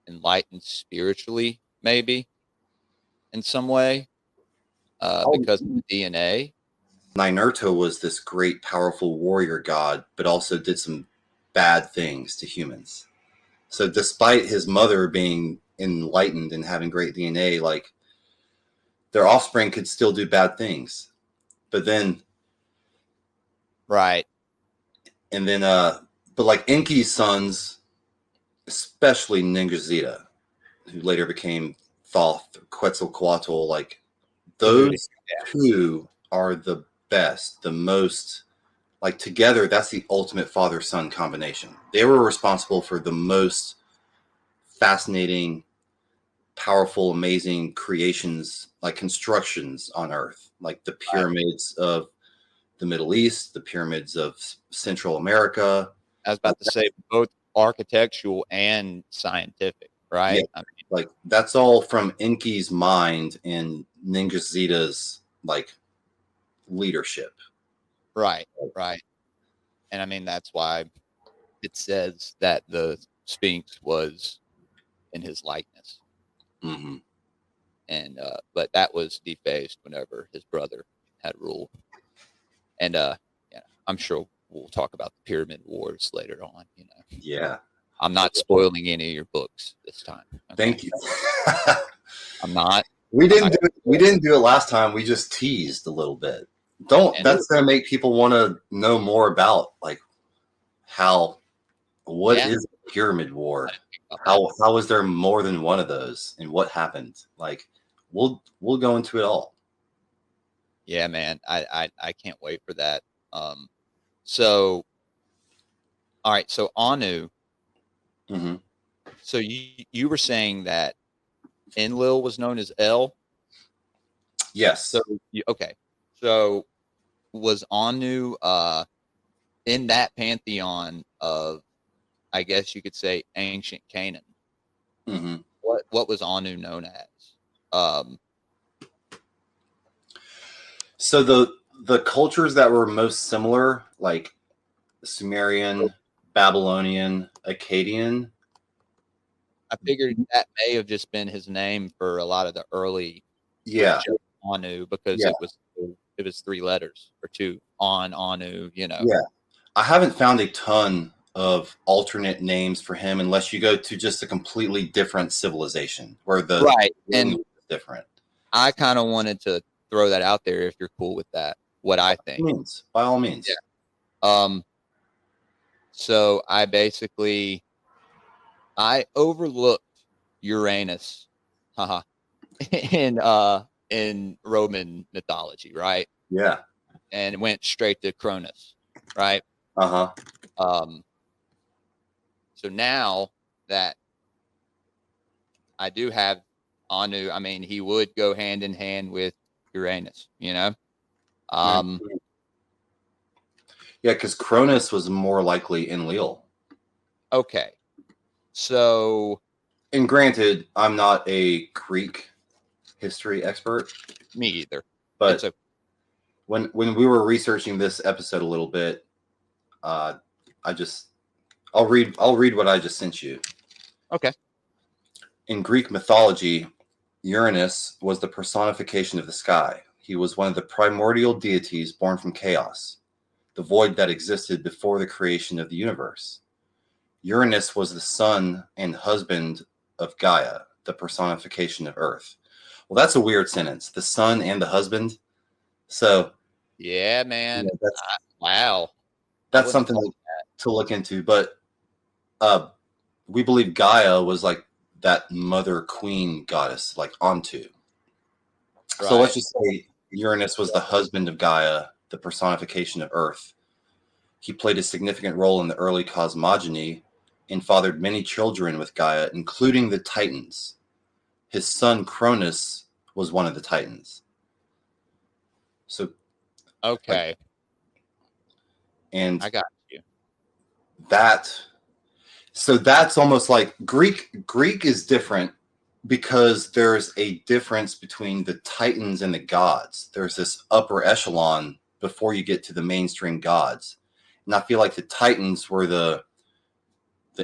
enlightened spiritually, maybe in some way, because of the DNA. Ninurta was this great, powerful warrior god, but also did some bad things to humans. So despite his mother being enlightened and having great DNA, like their offspring could still do bad things. But then, Right. and then, but like Enki's sons, especially Ningishita, who later became Thoth, Quetzalcoatl, like those two are the best, the most, like together, that's the ultimate father-son combination. They were responsible for the most fascinating, powerful, amazing creations, like constructions on Earth, like the pyramids of the Middle East, the pyramids of Central America. I was about to say both architectural and scientific, right? Yeah, like that's all from Enki's mind and Ningishita's like leadership. Right. And I mean, that's why it says that the Sphinx was in his likeness. Mm-hmm. And but that was defaced whenever his brother had ruled. And I'm sure we'll talk about the Pyramid Wars later on. Yeah, I'm not spoiling any of your books this time. Okay? thank you. I'm not. We didn't do it last time. We just teased a little bit. That's gonna make people want to know more about like what is a pyramid war? How is there more than one of those, and what happened? Like we'll go into it all. Yeah, man. I can't wait for that. So all right, so Anu. Mm-hmm. So you were saying that Enlil was known as El? Yes. So okay. So was Anu in that pantheon of, I guess you could say, ancient Canaan? Mm-hmm. What was Anu known as? So the cultures that were most similar, like Sumerian, Babylonian, Akkadian. I figured that may have just been his name for a lot of the early Anu, because it was 3 letters or 2 Anu. Yeah, I haven't found a ton of alternate names for him unless you go to just a completely different civilization where the and is different. I kind of wanted to throw that out there if you're cool with that. What I think. By all means. Yeah. So I overlooked Uranus, in Roman mythology, right? Yeah. And went straight to Cronus, right? So now that I do have Anu, I mean, he would go hand in hand with Uranus, Yeah, because Cronus was more likely Enlil. Okay. So, and granted, I'm not a Greek history expert. Me either. But when we were researching this episode a little bit, I'll read what I just sent you. Okay. In Greek mythology, Uranus was the personification of the sky. He was one of the primordial deities born from chaos, the void that existed before the creation of the universe. Uranus was the son and husband of Gaia, the personification of Earth. Well, that's a weird sentence. The son and the husband. So, yeah, man. Wow. That's something to look into. But we believe Gaia was like that mother queen goddess, like Antu. Right. So let's just say Uranus was the husband of Gaia, the personification of Earth. He played a significant role in the early cosmogony and fathered many children with Gaia, including the Titans. His son Cronus was one of the Titans. So Okay. and I got you. that's almost like Greek is different because there's a difference between the titans and the gods. There's this upper echelon before you get to the mainstream gods. And I feel like the titans were the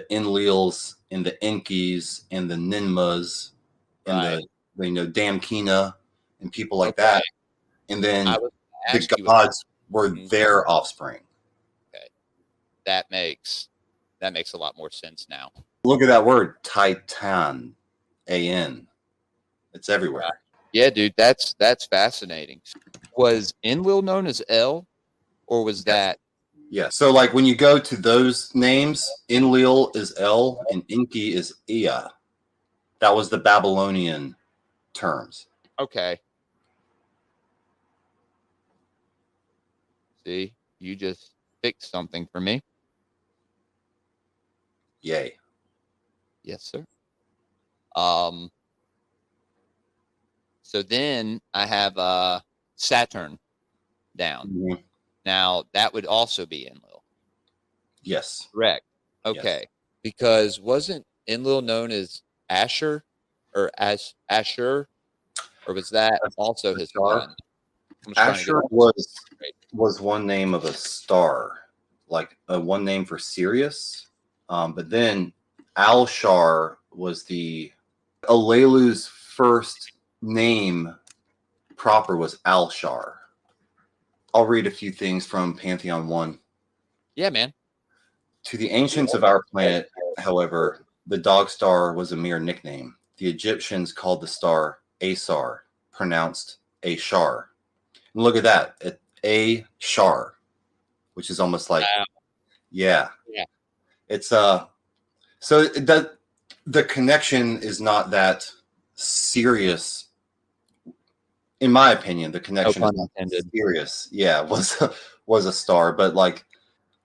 Enlils and the Enkis and the Ninmas and Right. the Damkina and people like Okay. that. And then I was the ask you gods were Mhm. their offspring. that makes a lot more sense now. Look at that word, Titan, A-N. It's everywhere. Right. Yeah, dude, that's fascinating. Was Enlil known as El, or was that Yeah. So like when you go to those names, Enlil is El and Enki is Ea. That was the Babylonian terms. okay? See, you just fixed something for me. Yay. Yes, sir. So then I have Saturn down. Mhm. Now that would also be Enlil, Yes. correct? Okay, because wasn't Enlil known as Asher or as Asher, or was that also his star. son? I'm just trying to get Asher this straight. was one name of a star, like one name for Sirius. But then Alshar was the Alelu's first name proper was Alshar. I'll read a few things from Pantheon 1. Yeah, man. To the ancients of our planet, however, the dog star was a mere nickname. The Egyptians called the star Asar, pronounced Ashar. And look at that, Ashar, which is almost like, Wow. yeah. Yeah. It's so that the connection is not that serious. In my opinion, the connection pun is not intended. serious. Yeah, was a star, but like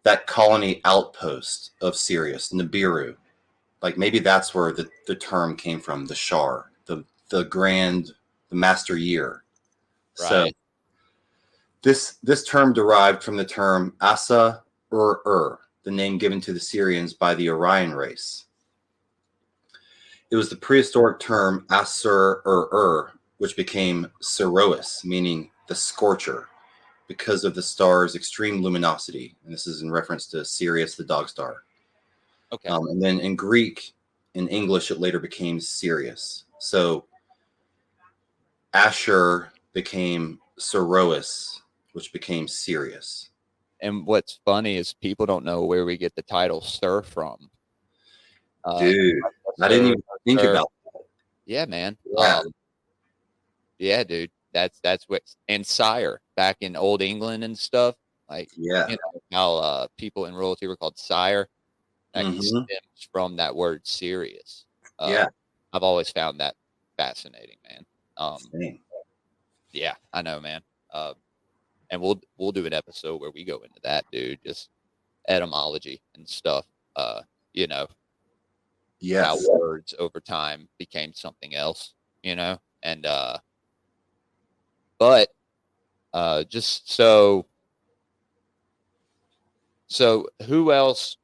that colony outpost of Sirius, Nibiru, like maybe that's where the term came from, the Shar, the master year. So Right. this term derived from the term Asa the name given to the Syrians by the Orion race. It was the prehistoric term Asur which became Sirois, meaning the scorcher, because of the star's extreme luminosity. And this is in reference to Sirius, the dog star. Okay. And then in Greek, in English, it later became Sirius. So Asher became Sirois, which became Sirius. And what's funny is people don't know where we get the title Sir from. Dude, I didn't even think about that. Yeah, man. Yeah. Yeah, dude. That's what, and sire back in old England and stuff. Like, Yeah. you know how people in royalty were called sire. That stems from that word Sirius. Yeah. I've always found that fascinating, man. Same. Yeah, I know, man. And we'll do an episode where we go into that, dude. Just etymology and stuff. You know, how Yes. words over time became something else, you know, and but just so who else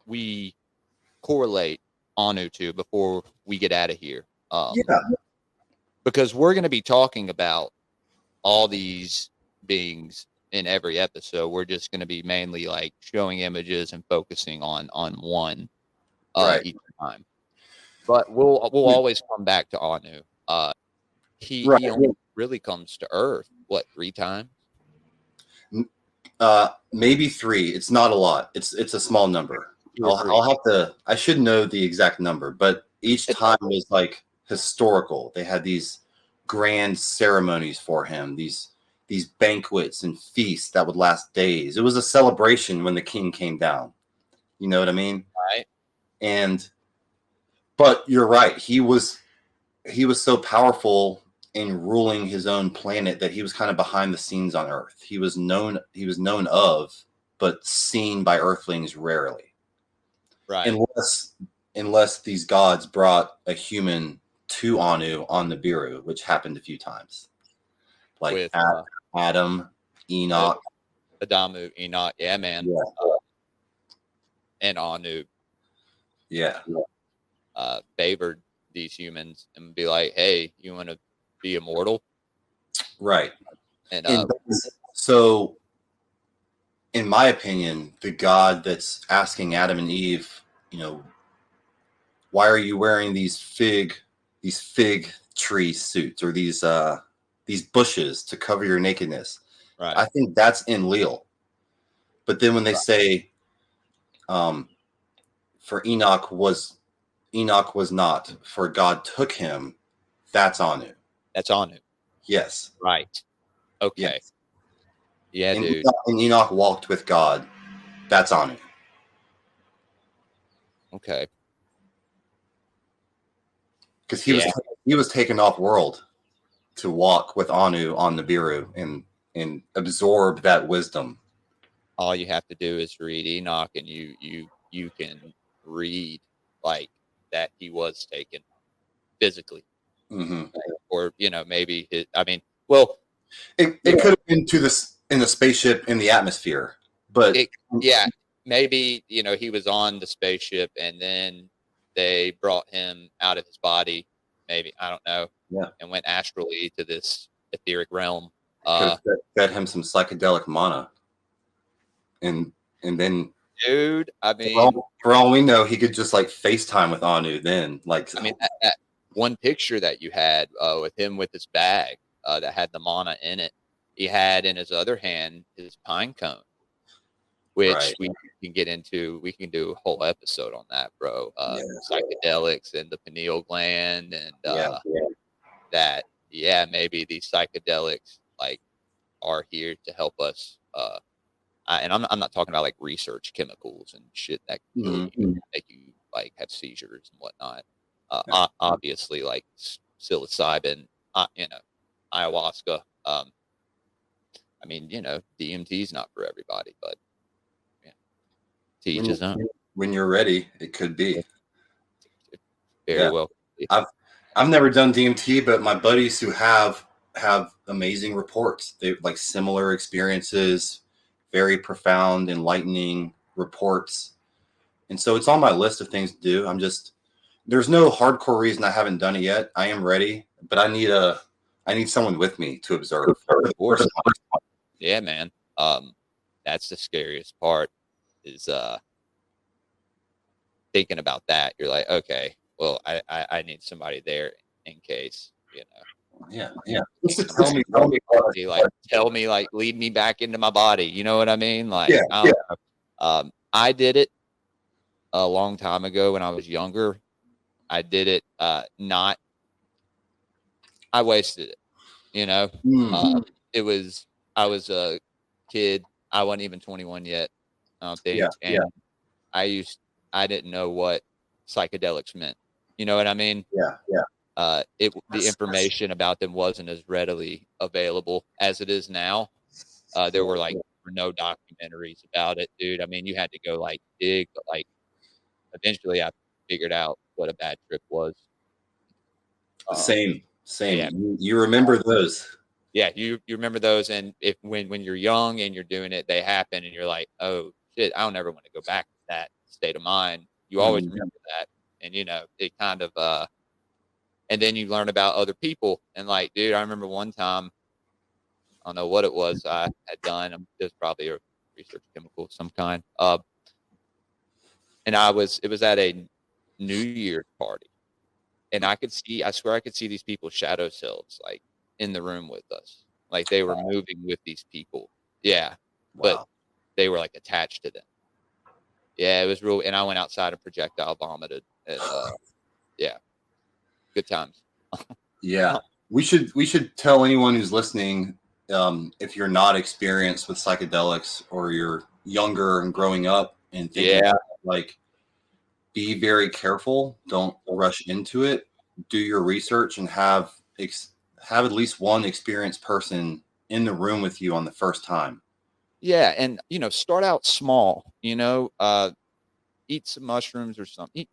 we correlate Anu to before we get out of here, Yeah. because we're going to be talking about all these beings in every episode. We're just going to be mainly like showing images and focusing on one Right. each time. But we'll always come back to Anu. He only really comes to Earth, what, 3 times? Maybe 3. It's not a lot. It's a small number. I'll have to. I should know the exact number, but each time was like historical. They had these grand ceremonies for him. These banquets and feasts that would last days. It was a celebration when the king came down. You know what I mean? Right. But you're right. He was so powerful in ruling his own planet that he was kind of behind the scenes on Earth. He was known of, but seen by Earthlings rarely. Right. Unless these gods brought a human to Anu on Nibiru, which happened a few times. like with Adam, Enoch. Adamu, Enoch, yeah, man, Yeah. and Anu Yeah. favored these humans and be like, hey, you want to be immortal? Right. And so, in my opinion, the God that's asking Adam and Eve, why are you wearing these fig tree suits or these bushes to cover your nakedness? right. I think that's enlil. But then when they say, for Enoch was not, for God took him, that's Anu. That's Anu. Yes. Right. Okay. Yes. Yeah, and dude. Enoch walked with God. That's Anu. Okay. Because he was taken off world to walk with Anu on Nibiru and absorb that wisdom. All you have to do is read Enoch, and you can read like that he was taken physically, or maybe it could have been to this in the spaceship in the atmosphere, but maybe he was on the spaceship and then they brought him out of his body, maybe, I don't know, and went astrally to this etheric realm. Could have fed him some psychedelic mana, and then, dude, I mean, for all we know, he could just like FaceTime with Anu. Then, like, I mean, that one picture that you had with him with his bag that had the mana in it, he had in his other hand his pine cone, which we can get into. We can do a whole episode on that, bro. Psychedelics and the pineal gland, and that, maybe these psychedelics like are here to help us. And I'm not talking about like research chemicals and shit that kill you, make you like have seizures and whatnot. Obviously, like psilocybin, ayahuasca. I mean, DMT is not for everybody, but to each his own. When you're ready, it could be. Very well. I've never done DMT, but my buddies who have amazing reports. They like similar experiences, very profound, enlightening reports. And so it's on my list of things to do. There's no hardcore reason I haven't done it yet. I am ready, but I need someone with me to observe. Of course. Yeah, man. That's the scariest part is thinking about that. You're like, okay, well, I need somebody there in case, Yeah. Tell me, like, lead me back into my body. You know what I mean? Like, I did it a long time ago when I was younger. I did it, I wasted it. I was a kid. I wasn't even 21 yet, I don't think. I didn't know what psychedelics meant. You know what I mean? The information about them wasn't as readily available as it is now. There were no documentaries about it, dude. I mean, you had to go like dig, but like eventually I figured out what a bad trip was. Same. Yeah. You remember those? Yeah, you remember those, and when you're young and you're doing it, they happen, and you're like, oh shit, I don't ever want to go back to that state of mind. You always remember that, and it kind of and then you learn about other people, and like, dude, I remember one time, I don't know what it was I had done. It was probably a research chemical of some kind. And it was at a New Year's party, and I swear I could see these people's shadow selves like in the room with us. Like they were moving with these people. Yeah. But they were like attached to them. Yeah, it was real. And I went outside and projectile vomited. And good times. Yeah. We should tell anyone who's listening, if you're not experienced with psychedelics or you're younger and growing up and thinking, like, be very careful. Don't rush into it. Do your research and have at least one experienced person in the room with you on the first time. Yeah. And, start out small, eat some mushrooms or something,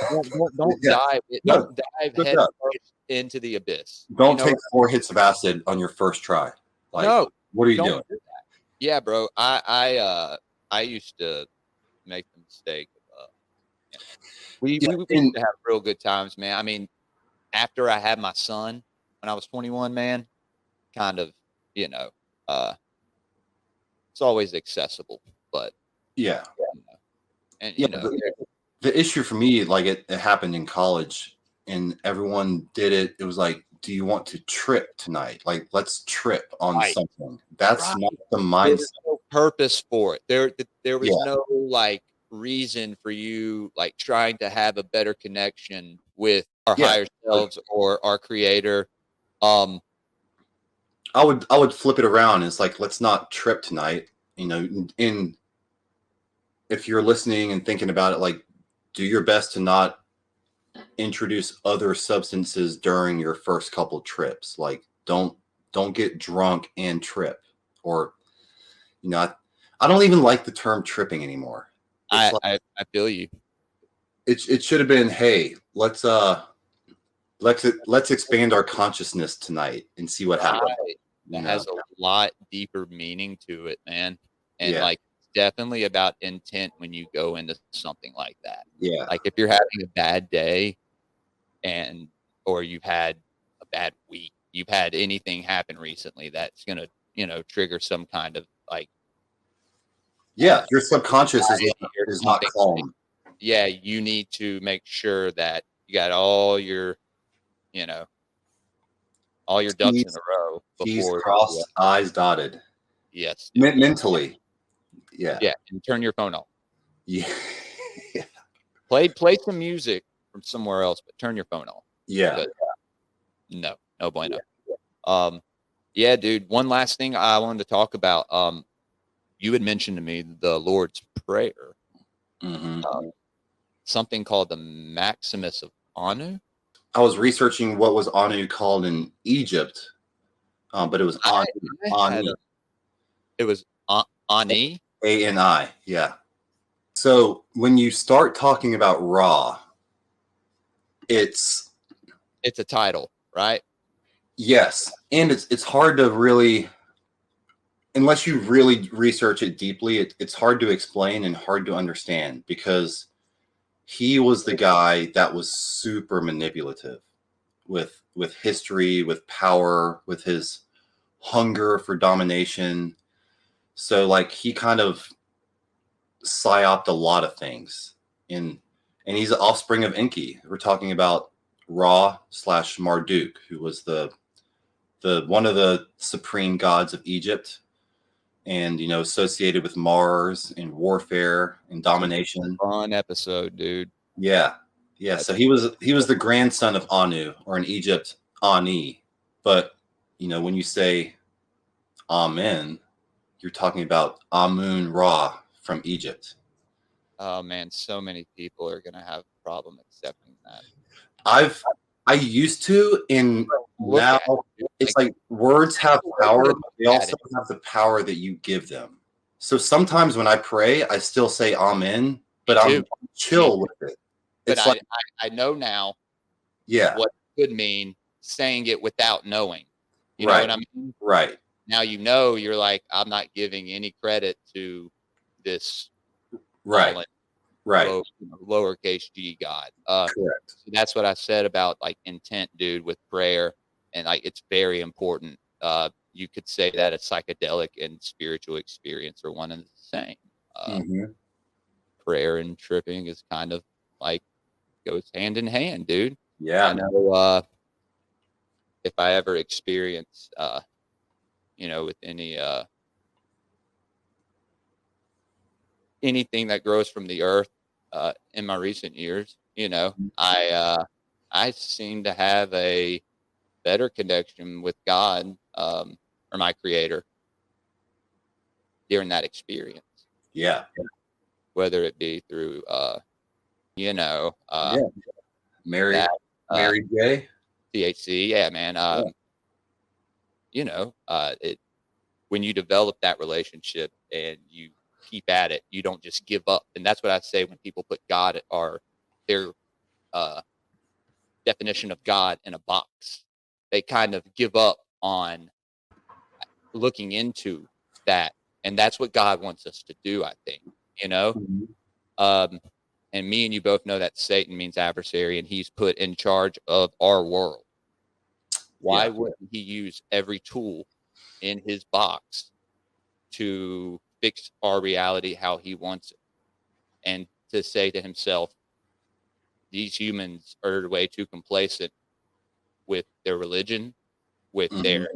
Don't Yeah. dive. No, Don't dive good head job. first into the abyss. Don't take 4 hits of acid on your first try. Like, No. what are you Don't doing? do that. Yeah, bro. I used to make the mistake of we used to have real good times, man. I mean, after I had my son when I was 21, man, kind of, it's always accessible, but Yeah. and Yeah. The issue for me, like it happened in college and everyone did it. It was like, do you want to trip tonight? Like, let's trip on something. That's not the mindset. There was no purpose for it. There was Yeah. no like reason for you like trying to have a better connection with our higher selves or our creator. I would flip it around. It's like, let's not trip tonight. You know, if you're listening and thinking about it, like, do your best to not introduce other substances during your first couple trips. Like, don't get drunk and trip. Or, you know, I don't even like the term tripping anymore. I feel you. It should have been, hey, let's expand our consciousness tonight and see what happens. That has a lot deeper meaning to it, man. And Yeah. like definitely about intent when you go into something like that. Yeah. Like if you're having a bad day or you've had a bad week, you've had anything happen recently that's gonna, trigger some kind of like your subconscious is not calm. Yeah, you need to make sure that you got all your ducks in a row before crossed, I's dotted. Yes. Mentally. Yeah. Yeah, and turn your phone off. Yeah. Play some music from somewhere else, but turn your phone off. Yeah. No bueno. Yeah, dude. One last thing I wanted to talk about. You had mentioned to me the Lord's Prayer. Mm-hmm. Something called the Maximus of Anu. I was researching what was Anu called in Egypt, but it was Ani. It was Ani. Ani. Yeah. So when you start talking about Ra, it's a title, right? Yes, and it's hard to really, unless you really research it deeply, it's hard to explain and hard to understand because he was the guy that was super manipulative with history, with power, with his hunger for domination. So like he kind of psyoped a lot of things, and he's the offspring of Enki. We're talking about Ra/Marduk, who was the one of the supreme gods of Egypt, and associated with Mars and warfare and domination. Fun episode, dude. Yeah. So he was the grandson of Anu, or in Egypt, Ani. But when you say Amen, you're talking about Amun Ra from Egypt. Oh man, so many people are gonna have a problem accepting that. I used to, and now it's like words have power, but they also have the power that you give them. So sometimes when I pray, I still say Amen, but I'm chill with it. But I know now what it could mean saying it without knowing. You know what I mean? Right. Now you're like, I'm not giving any credit to this right. Lowercase g God. Correct. So that's what I said about like intent, dude, with prayer, and like it's very important. You could say that a psychedelic and spiritual experience are one and the same. Prayer and tripping is kind of like goes hand in hand, dude. Yeah. I know if I ever experience with anything that grows from the earth in my recent years, I seem to have a better connection with God or my creator during that experience. Yeah. Whether it be through Mary J. THC, yeah, man. When you develop that relationship and you keep at it, you don't just give up. And that's what I say when people put God or their definition of God in a box. They kind of give up on looking into that. And that's what God wants us to do, I think, you know? And me and you both know that Satan means adversary, and he's put in charge of our world. Why wouldn't he use every tool in his box to fix our reality how he wants it? And to say to himself, these humans are way too complacent with their religion, with their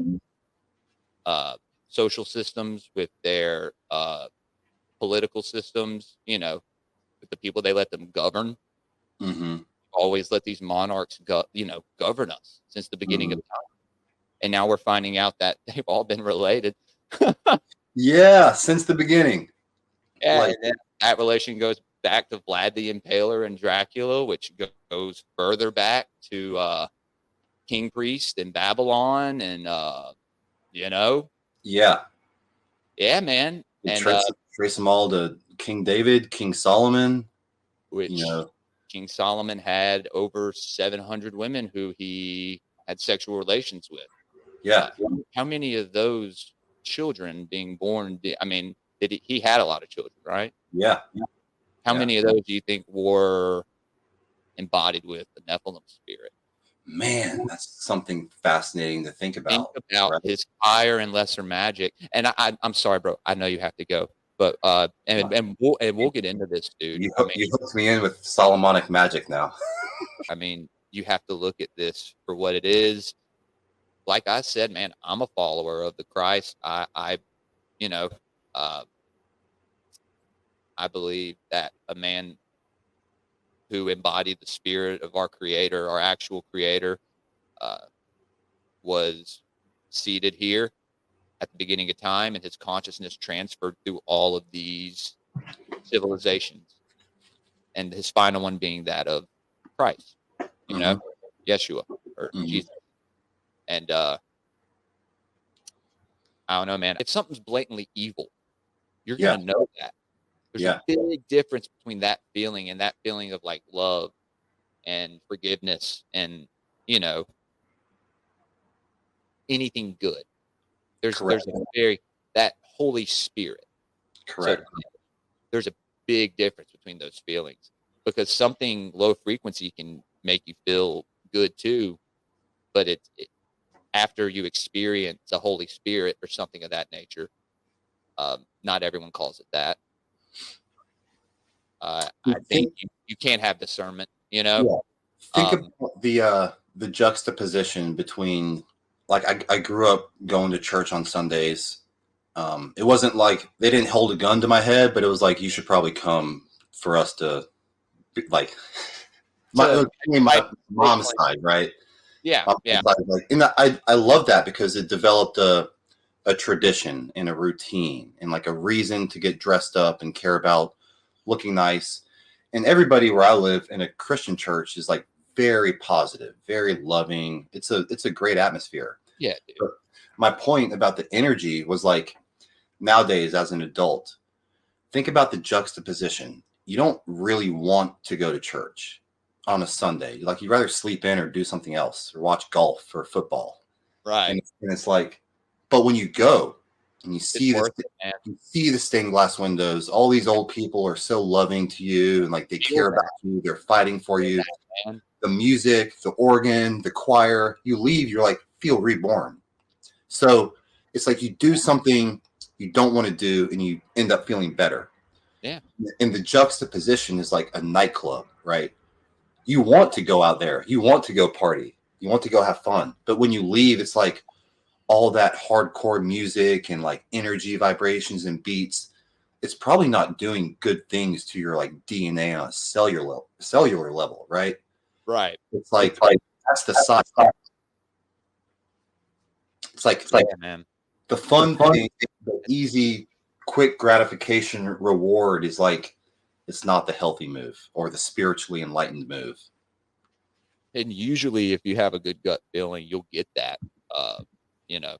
social systems, with their political systems, you know, with the people they let them govern. Always let these monarchs govern us since the beginning of time. And now we're finding out that they've all been related. Yeah, since the beginning. Yeah, like, and that relation goes back to Vlad the Impaler and Dracula, which goes further back to King Priest in Babylon, and you know. Yeah, man. And trace them all to King David, King Solomon, which King Solomon had over 700 women who he had sexual relations with. Yeah. How many of those children being born? I mean, he had a lot of children, right? Yeah. How many of those do you think were embodied with the Nephilim spirit? Man, that's something fascinating to think about. Think about his higher and lesser magic. And I'm sorry, bro. I know you have to go, but and we'll get into this, dude. You hooked me in with Solomonic magic now. I mean, you have to look at this for what it is. Like I said, man, I'm a follower of the Christ. I believe that a man who embodied the spirit of our creator, our actual creator, was seated here at the beginning of time, and his consciousness transferred through all of these civilizations, and his final one being that of Christ, you know, Yeshua or Jesus. And I don't know, man. If something's blatantly evil, you're gonna know that. There's a big difference between that feeling and that feeling of like love and forgiveness and, you know, anything good. There's that Holy Spirit. Correct. So there's a big difference between those feelings, because something low frequency can make you feel good too, but after you experience the Holy Spirit or something of that nature, not everyone calls it that. I think you can't have discernment, you know. Think about the juxtaposition between, like, I grew up going to church on Sundays. It wasn't like they didn't hold a gun to my head, but it was like, you should probably come for us to, like, my mom's side, right? Yeah. Like, and I love that because it developed a tradition and a routine and like a reason to get dressed up and care about looking nice. And everybody where I live in a Christian church is like very positive, very loving. It's a great atmosphere. Yeah, dude. But my point about the energy was like, nowadays as an adult, think about the juxtaposition. You don't really want to go to church on a Sunday. Like, you'd rather sleep in or do something else or watch golf or football. Right. And it's like, but when you go and you see the stained glass windows, all these old people are so loving to you and like they care about you, they're fighting for you. The music, the organ, the choir, you leave, you're like, feel reborn. So it's like you do something you don't want to do and you end up feeling better. Yeah. And the juxtaposition is like a nightclub, right? You want to go out there, you want to go party, you want to go have fun. But when you leave, it's like all that hardcore music and like energy vibrations and beats. It's probably not doing good things to your like DNA on a cellular level, right? Right. It's like that's the side. It's like man. The fun thing, the easy, quick gratification reward is like, it's not the healthy move or the spiritually enlightened move. And usually if you have a good gut feeling, you'll get that, you know.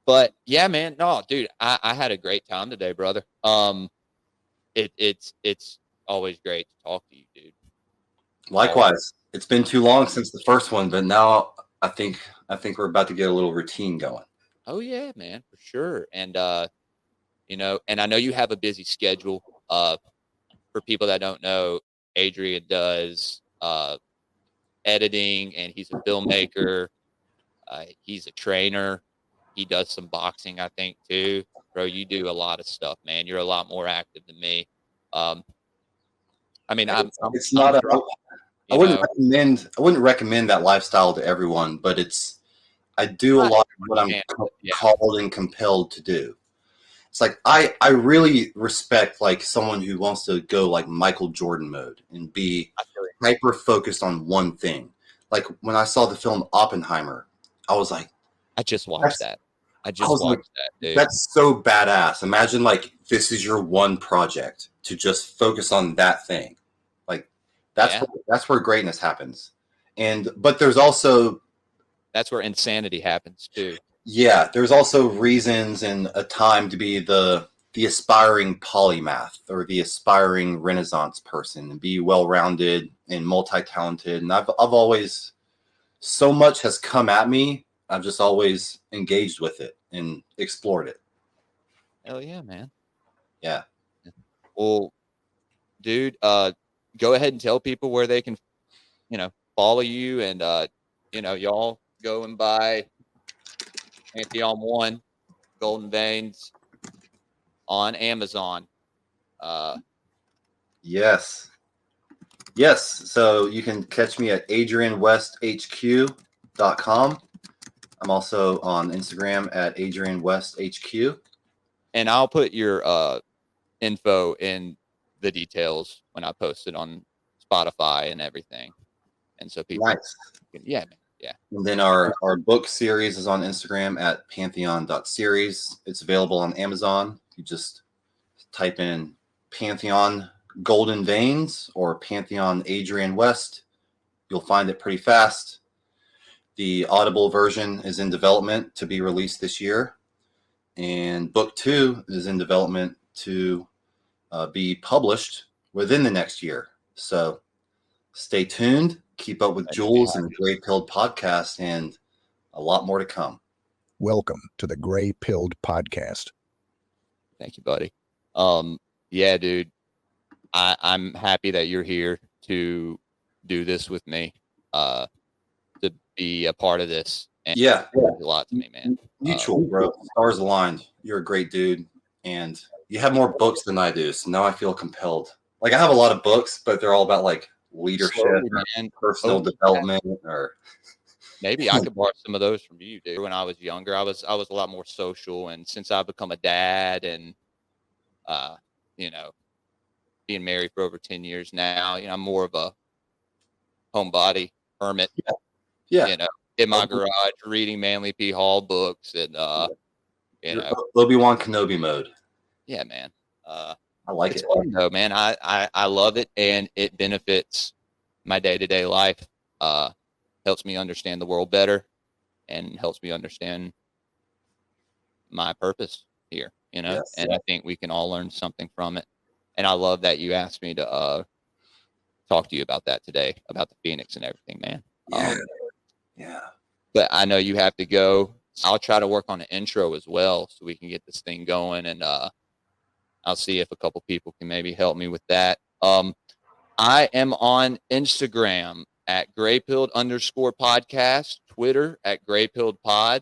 But yeah, man, no, dude, I had a great time today, brother. It's always great to talk to you, dude. Likewise. It's been too long since the first one, but now I think we're about to get a little routine going. Oh yeah, man, for sure. And and I know you have a busy schedule. For people that don't know, Adrian does editing, and he's a filmmaker. He's a trainer. He does some boxing, I think, too. Bro, you do a lot of stuff, man. You're a lot more active than me. I mean, It's not a. I know, wouldn't recommend that lifestyle to everyone, but I do a lot of what I'm called and compelled to do. It's like I really respect like someone who wants to go like Michael Jordan mode and be hyper focused on one thing. Like when I saw the film Oppenheimer, I was like, I just watched that. Dude. That's so badass. Imagine like this is your one project to just focus on that thing. Like that's where greatness happens. But there's also that's where insanity happens too. Yeah, there's also reasons and a time to be the aspiring polymath or the aspiring Renaissance person and be well-rounded and multi-talented. And I've always, so much has come at me. I've just always engaged with it and explored it. Hell yeah, man. Yeah. Well, dude, go ahead and tell people where they can, follow you, and y'all go and buy Pantheon 1 Golden Veins on Amazon. Yes. So you can catch me at adrianwesthq.com. I'm also on Instagram at adrianwesthq. And I'll put your info in the details when I post it on Spotify and everything. And so people, nice. Yeah. And then our book series is on Instagram at pantheon.series. It's available on Amazon. You just type in Pantheon Golden Veins or Pantheon Adrian West. You'll find it pretty fast. The Audible version is in development to be released this year. And book 2 is in development to be published within the next year. So stay tuned. Keep up with Jules and the Gray Pilled podcast, and a lot more to come. Welcome to the Gray Pilled podcast. Thank you, buddy. Yeah, dude, I'm happy that you're here to do this with me, to be a part of this. And yeah, it means a lot to me, man. Mutual, bro. Stars aligned. You're a great dude, and you have more books than I do. So now I feel compelled. Like I have a lot of books, but they're all about like leadership, personal development, or maybe I could borrow some of those from you, dude. When I was younger, I was a lot more social, and since I've become a dad and being married for over 10 years now, I'm more of a homebody hermit. Yeah. In my garage reading Manly P. Hall books and Obi-Wan Kenobi mode. Yeah, man. I like it's it. Fun, though, man. I love it, and it benefits my day-to-day life. Helps me understand the world better, and helps me understand my purpose here. Yes. And I think we can all learn something from it. And I love that you asked me to talk to you about that today, about the Phoenix and everything, man. Yeah. But I know you have to go. I'll try to work on an intro as well, so we can get this thing going, and I'll see if a couple people can maybe help me with that. I am on Instagram at graypilled_podcast, Twitter at graypilledpod,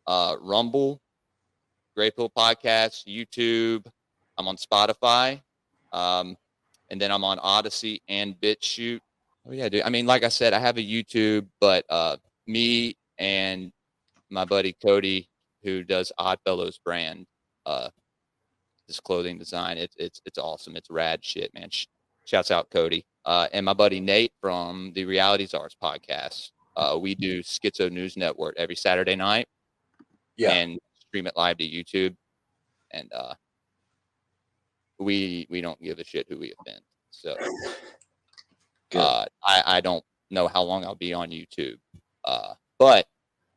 Rumble, Graypilled Podcast, YouTube. I'm on Spotify. And then I'm on Odyssey and BitChute. Oh yeah, dude. I mean, like I said, I have a YouTube, but me and my buddy Cody, who does Oddfellows brand, this clothing design, it's awesome. It's rad shit, man. Shouts out Cody. And my buddy Nate from the Reality Czars podcast. We do Schizo News Network every Saturday night. Yeah. And stream it live to YouTube. And we don't give a shit who we offend. So I don't know how long I'll be on YouTube. But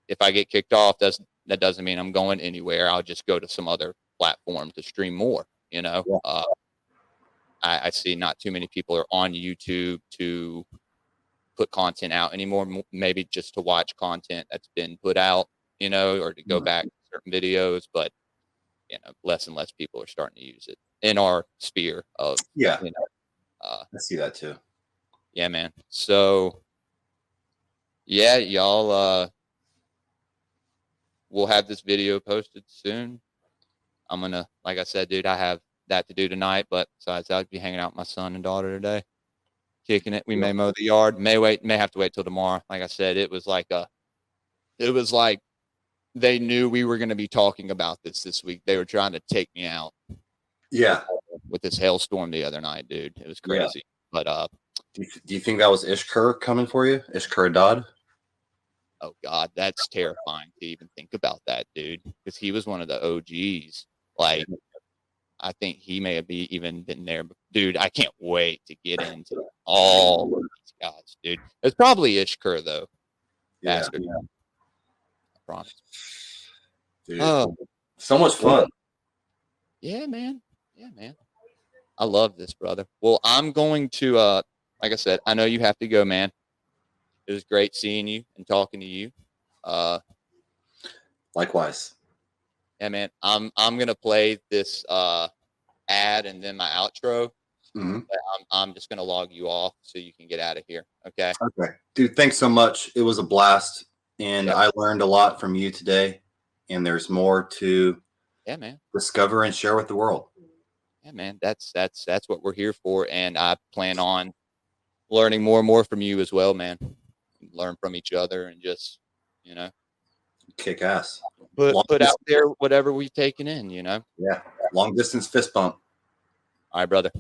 if I get kicked off, that doesn't mean I'm going anywhere. I'll just go to some other platform to stream more, Yeah. I see not too many people are on YouTube to put content out anymore, maybe just to watch content that's been put out, you know, or to go back to certain videos, but you know, less and less people are starting to use it in our sphere of, Yeah, you know, I see that too. yeah, man. So yeah, y'all, we'll have this video posted soon. I'm gonna, like I said, dude, I have that to do tonight, but besides, I'll be hanging out with my son and daughter today, kicking it. We may mow the yard, may have to wait till tomorrow. Like I said, it was like they knew we were going to be talking about this week. They were trying to take me out. Yeah. With this hailstorm the other night, dude. It was crazy. Yeah. But do you think that was Ishkur coming for you? Ishkur Dodd? Oh God, that's terrifying to even think about that, dude. Because he was one of the OGs. Like, I think he may have even been there. Dude, I can't wait to get into all of these guys, dude. It's probably Ishkur though. Yeah. Bastard. I promise. Dude, so much fun. Yeah, man. Yeah, man. I love this, brother. Well, I'm going to, like I said, I know you have to go, man. It was great seeing you and talking to you. Likewise. Yeah, man. I'm gonna play this ad and then my outro. Mm-hmm. I'm just gonna log you off so you can get out of here. Okay. Okay, dude. Thanks so much. It was a blast, and I learned a lot from you today. And there's more to discover and share with the world. Yeah, man. That's what we're here for, and I plan on learning more and more from you as well, man. Learn from each other and just, you know, kick ass. Put out there whatever we've taken in, you know. Yeah, long distance fist bump. All right, brother.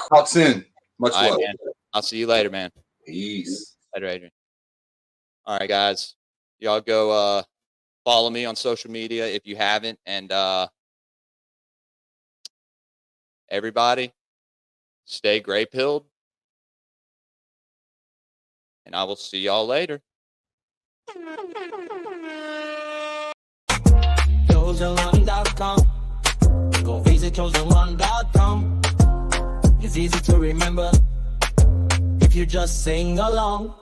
Talk soon. Much love. Man. I'll see you later, man. Peace. Later, Adrian. All right, guys. Y'all go follow me on social media if you haven't, and everybody, stay gray-pilled, and I will see y'all later. chosenone.com. Go visit chosenone.com. It's easy to remember if you just sing along.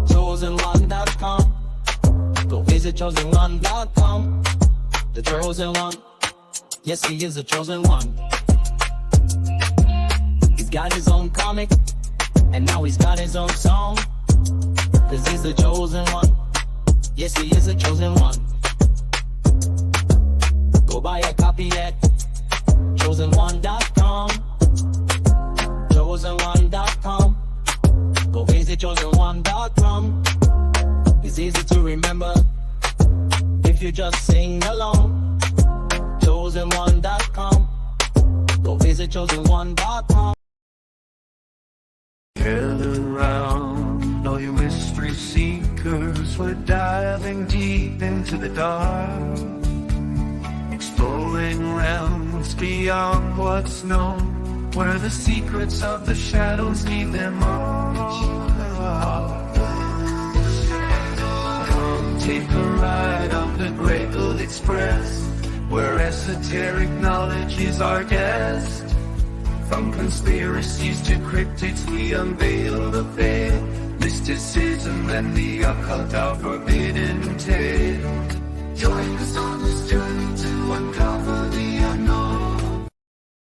chosenone.com. Go visit chosenone.com. The chosen one. Yes, he is the chosen one. He's got his own comic, and now he's got his own song. 'Cause he's the chosen one. Yes, he is the chosen one. Go buy a copy at chosenone.com. chosenone.com. Go visit chosenone.com. It's easy to remember if you just sing along. chosenone.com. Go visit chosenone.com. Gather round, all you mystery seekers. We're diving deep into the dark, exploring realms beyond what's known, where the secrets of the shadows lead them on. Come take a ride on the Grey-Pilled Express, where esoteric knowledge is our guest. From conspiracies to cryptids, we unveil the veil, mysticism and the occult, our forbidden tale. Join us on this journey to uncover the